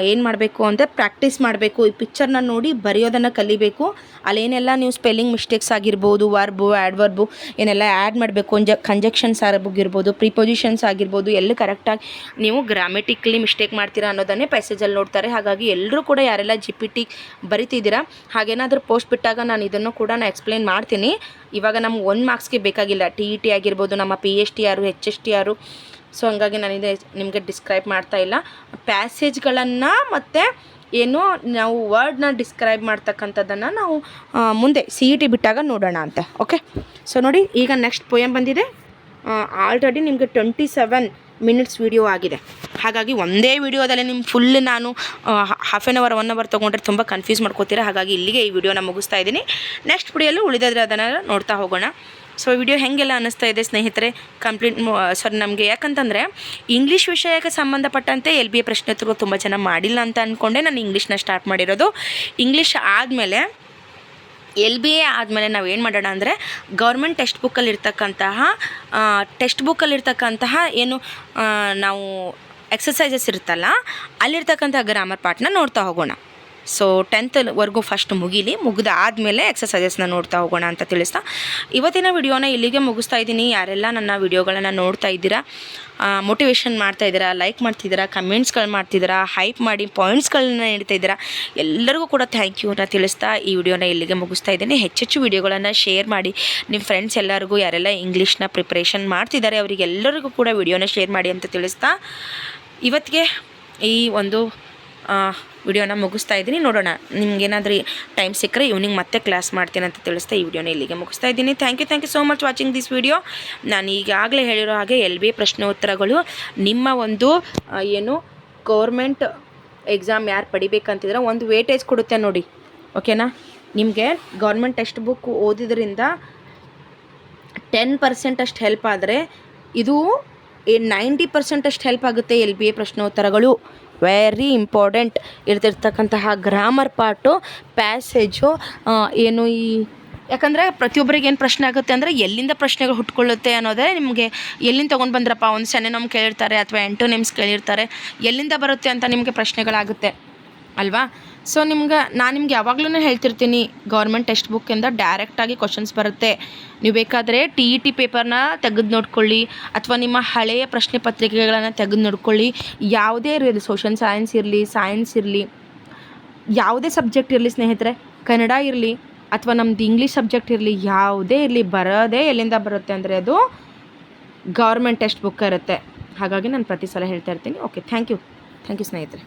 ಏನು ಮಾಡಬೇಕು ಅಂದರೆ ಪ್ರಾಕ್ಟೀಸ್ ಮಾಡಬೇಕು. ಈ ಪಿಕ್ಚರ್ನ ನೋಡಿ ಬರೆಯೋದನ್ನು ಕಲಿಬೇಕು. ಅಲ್ಲೇನೆಲ್ಲ ನೀವು ಸ್ಪೆಲ್ಲಿಂಗ್ ಮಿಸ್ಟೇಕ್ಸ್ ಆಗಿರ್ಬೋದು, ವರ್ಬು, ಆ್ಯಡ್ವರ್ಬು ಏನೆಲ್ಲ ಆ್ಯಡ್ ಮಾಡಬೇಕು, ಕಂಜಕ್ಷನ್ಸ್ ಆಗಿರ್ಬೋದು, ಪ್ರಿಪೊಸಿಷನ್ಸ್ ಆಗಿರ್ಬೋದು, ಎಲ್ಲ ಕರೆಕ್ಟಾಗಿ ನೀವು ಗ್ರಾಮೆಟಿಕಲಿ ಮಿಸ್ಟೇಕ್ ಮಾಡ್ತೀರಾ ಅನ್ನೋದನ್ನೇ ಪ್ಯಾಸೇಜಲ್ಲಿ ನೋಡ್ತಾರೆ. ಹಾಗಾಗಿ ಎಲ್ಲರೂ ಕೂಡ ಯಾರೆಲ್ಲ GPT ಬರಿತಿದ್ದೀರಾ, ಹಾಗೇನಾದರೂ ಪೋಸ್ಟ್ ಬಿಟ್ಟಾಗ ನಾನು ಇದನ್ನು ಕೂಡ ಎಕ್ಸ್ಪ್ಲೇನ್ ಮಾಡ್ತೀನಿ. ಇವಾಗ ನಮ್ಗೆ 1 ಮಾರ್ಕ್ಸ್ಗೆ ಬೇಕಾಗಿಲ್ಲ, TET ಆಗಿರ್ಬೋದು, ನಮ್ಮ PSTR, HSTR. ಸೊ ಹಂಗಾಗಿ ನಾನಿದೆ ನಿಮಗೆ ಡಿಸ್ಕ್ರೈಬ್ ಮಾಡ್ತಾ ಇಲ್ಲ. ಪ್ಯಾಸೇಜ್ಗಳನ್ನು ಮತ್ತು ಏನು ನಾವು ವರ್ಡ್ನ ಡಿಸ್ಕ್ರೈಬ್ ಮಾಡ್ತಕ್ಕಂಥದ್ದನ್ನು ನಾವು ಮುಂದೆ CET ಬಿಟ್ಟಾಗ ನೋಡೋಣ ಅಂತ. ಓಕೆ, ಸೊ ನೋಡಿ ಈಗ ನೆಕ್ಸ್ಟ್ ಪೋಯಮ್ ಬಂದಿದೆ. ಆಲ್ರೆಡಿ ನಿಮಗೆ 27 ಮಿನಿಟ್ಸ್ ವಿಡಿಯೋ ಆಗಿದೆ. ಹಾಗಾಗಿ ಒಂದೇ ವಿಡಿಯೋದಲ್ಲಿ ನಿಮ್ಮ ಫುಲ್ ನಾನು ಹಾಫ್ ಆನ್ ಅವರ್ 1 ಅವರ್ ತೊಗೊಂಡ್ರೆ ತುಂಬ ಕನ್ಫ್ಯೂಸ್ ಮಾಡ್ಕೋತೀರಾ. ಹಾಗಾಗಿ ಇಲ್ಲಿಗೆ ಈ ವಿಡಿಯೋನ ಮುಗಿಸ್ತಾ ಇದ್ದೀನಿ. ನೆಕ್ಸ್ಟ್ ವಿಡಿಯೋಲ್ಲೂ ಉಳಿದಾದ್ರೆ ಅದನ್ನು ನೋಡ್ತಾ ಹೋಗೋಣ. ಸೊ ವಿಡಿಯೋ ಹೇಗೆಲ್ಲ ಅನ್ನಿಸ್ತಾ ಇದೆ ಸ್ನೇಹಿತರೆ, ಕಂಪ್ಲೀಟ್ ನಮಗೆ ಯಾಕಂತಂದರೆ ಇಂಗ್ಲೀಷ್ ವಿಷಯಕ್ಕೆ ಸಂಬಂಧಪಟ್ಟಂತೆ LBA ಪ್ರಶ್ನೋತ್ತರಗಳು ತುಂಬ ಜನ ಮಾಡಿಲ್ಲ ಅಂತ ಅಂದ್ಕೊಂಡೆ ನಾನು ಇಂಗ್ಲೀಷ್ನ ಸ್ಟಾರ್ಟ್ ಮಾಡಿರೋದು. ಇಂಗ್ಲೀಷ್ ಆದಮೇಲೆ LBA ಆದಮೇಲೆ ನಾವು ಏನು ಮಾಡೋಣ ಅಂದರೆ ಗೌರ್ಮೆಂಟ್ ಟೆಕ್ಸ್ಟ್ ಬುಕ್ಕಲ್ಲಿರ್ತಕ್ಕಂತಹ ಏನು ನಾವು ಎಕ್ಸಸೈಸಸ್ ಇರುತ್ತಲ್ಲ, ಅಲ್ಲಿರ್ತಕ್ಕಂಥ ಗ್ರಾಮರ್ ಪಾರ್ಟ್ನ ನೋಡ್ತಾ ಹೋಗೋಣ. ಸೊ 10th ಫಸ್ಟ್ ಮುಗಿದಾದಮೇಲೆ ಎಕ್ಸಸೈಸಸ್ನ ನೋಡ್ತಾ ಹೋಗೋಣ ಅಂತ ತಿಳಿಸ್ತಾ ಇವತ್ತಿನ ವಿಡಿಯೋನ ಇಲ್ಲಿಗೆ ಮುಗಿಸ್ತಾ ಇದ್ದೀನಿ. ಯಾರೆಲ್ಲ ನನ್ನ ವಿಡಿಯೋಗಳನ್ನು ನೋಡ್ತಾ ಇದ್ದೀರಾ, ಮೋಟಿವೇಶನ್ ಮಾಡ್ತಾ ಇದ್ದೀರಾ, ಲೈಕ್ ಮಾಡ್ತಿದ್ದೀರಾ, ಕಮೆಂಟ್ಸ್ಗಳು ಮಾಡ್ತಿದ್ದೀರಾ, ಹೈಪ್ ಮಾಡಿ ಪಾಯಿಂಟ್ಸ್ಗಳನ್ನ ನೀಡ್ತಾ ಇದ್ದೀರಾ, ಎಲ್ಲರಿಗೂ ಕೂಡ ಥ್ಯಾಂಕ್ ಯು ಅಂತ ತಿಳಿಸ್ತಾ ಈ ವಿಡಿಯೋನ ಇಲ್ಲಿಗೆ ಮುಗಿಸ್ತಾ ಇದ್ದೀನಿ. ಹೆಚ್ಚೆಚ್ಚು ವಿಡಿಯೋಗಳನ್ನು ಶೇರ್ ಮಾಡಿ ನಿಮ್ಮ ಫ್ರೆಂಡ್ಸ್ ಎಲ್ಲರಿಗೂ, ಯಾರೆಲ್ಲ ಇಂಗ್ಲೀಷ್ನ ಪ್ರಿಪ್ರೇಷನ್ ಮಾಡ್ತಿದ್ದಾರೆ ಅವರಿಗೆಲ್ಲರಿಗೂ ಕೂಡ ವಿಡಿಯೋನ ಶೇರ್ ಮಾಡಿ ಅಂತ ತಿಳಿಸ್ತಾ ಇವತ್ತಿಗೆ ಈ ಒಂದು ವಿಡಿಯೋನ ಮುಗಿಸ್ತಾ ಇದ್ದೀನಿ. ನೋಡೋಣ, ನಿಮ್ಗೇನಾದರೂ ಟೈಮ್ ಸಿಕ್ಕರೆ ಈವ್ನಿಂಗ್ ಮತ್ತೆ ಕ್ಲಾಸ್ ಮಾಡ್ತೀನಿ ಅಂತ ತಿಳಿಸ್ತಾ ಈ ವಿಡಿಯೋನ ಇಲ್ಲಿಗೆ ಮುಗಿಸ್ತಾ ಇದ್ದೀನಿ. Thank you so much watching this video. ನಾನು ಈಗಾಗಲೇ ಹೇಳಿರೋ ಹಾಗೆ LBA ಪ್ರಶ್ನೋತ್ತರಗಳು ನಿಮ್ಮ ಒಂದು ಏನು ಗೌರ್ಮೆಂಟ್ ಎಕ್ಸಾಮ್ ಯಾರು ಪಡಿಬೇಕಂತಿದ್ರೆ ಒಂದು ವೇಟೇಜ್ ಕೊಡುತ್ತೆ ನೋಡಿ. ಓಕೆನಾ? ನಿಮಗೆ ಗೌರ್ಮೆಂಟ್ ಟೆಕ್ಸ್ಟ್ ಬುಕ್ ಓದಿದ್ರಿಂದ 10% ಅಷ್ಟು ಹೆಲ್ಪ್ ಆದರೆ ಇದು 90% ಅಷ್ಟು ಹೆಲ್ಪ್ ಆಗುತ್ತೆ. LBA ಪ್ರಶ್ನೋತ್ತರಗಳು ವೆರಿ ಇಂಪಾರ್ಟೆಂಟ್ ಇರ್ತಿರ್ತಕ್ಕಂತಹ ಗ್ರಾಮರ್ ಪಾರ್ಟು, ಪ್ಯಾಸೇಜು ಏನು ಈ ಯಾಕಂದರೆ ಪ್ರತಿಯೊಬ್ಬರಿಗೆ ಏನು ಪ್ರಶ್ನೆ ಆಗುತ್ತೆ ಅಂದರೆ ಎಲ್ಲಿಂದ ಪ್ರಶ್ನೆಗಳು ಹುಟ್ಕೊಳ್ಳುತ್ತೆ ಅನ್ನೋದೇ ನಿಮಗೆ. ಎಲ್ಲಿಂದ ತೊಗೊಂಡು ಬಂದ್ರಪ್ಪ, ಒಂದು ಸೆನೆನಮ್ ಕೇಳಿರ್ತಾರೆ ಅಥವಾ ಎಂಟೋನಿಮ್ಸ್ ಕೇಳಿರ್ತಾರೆ, ಎಲ್ಲಿಂದ ಬರುತ್ತೆ ಅಂತ ನಿಮಗೆ ಪ್ರಶ್ನೆಗಳಾಗುತ್ತೆ ಅಲ್ವಾ? ಸೊ ನಾನು ನಿಮ್ಗೆ ಯಾವಾಗ್ಲೂ ಹೇಳ್ತಿರ್ತೀನಿ, ಗೌರ್ಮೆಂಟ್ ಟೆಕ್ಸ್ಟ್ ಬುಕ್ಕಿಂದ ಡೈರೆಕ್ಟಾಗಿ ಕ್ವಶನ್ಸ್ ಬರುತ್ತೆ. ನೀವು ಬೇಕಾದರೆ TET ಪೇಪರ್ನ ತೆಗೆದು ನೋಡ್ಕೊಳ್ಳಿ, ಅಥವಾ ನಿಮ್ಮ ಹಳೆಯ ಪ್ರಶ್ನೆ ಪತ್ರಿಕೆಗಳನ್ನು ತೆಗೆದು ನೋಡ್ಕೊಳ್ಳಿ. ಯಾವುದೇ ಇರಲಿ, ಸೋಷಲ್ ಸೈನ್ಸ್ ಇರಲಿ, ಯಾವುದೇ ಸಬ್ಜೆಕ್ಟ್ ಇರಲಿ ಸ್ನೇಹಿತರೆ, ಕನ್ನಡ ಇರಲಿ ಅಥವಾ ನಮ್ದು ಇಂಗ್ಲೀಷ್ ಸಬ್ಜೆಕ್ಟ್ ಇರಲಿ, ಯಾವುದೇ ಇರಲಿ, ಬರೋದೇ ಎಲ್ಲಿಂದ ಬರುತ್ತೆ ಅಂದರೆ ಅದು ಗೌರ್ಮೆಂಟ್ ಟೆಕ್ಸ್ಟ್ ಬುಕ್ ಇರುತ್ತೆ. ಹಾಗಾಗಿ ನಾನು ಪ್ರತಿ ಸಲ ಹೇಳ್ತಾ ಇರ್ತೀನಿ. ಓಕೆ, ಥ್ಯಾಂಕ್ ಯು ಸ್ನೇಹಿತರೆ.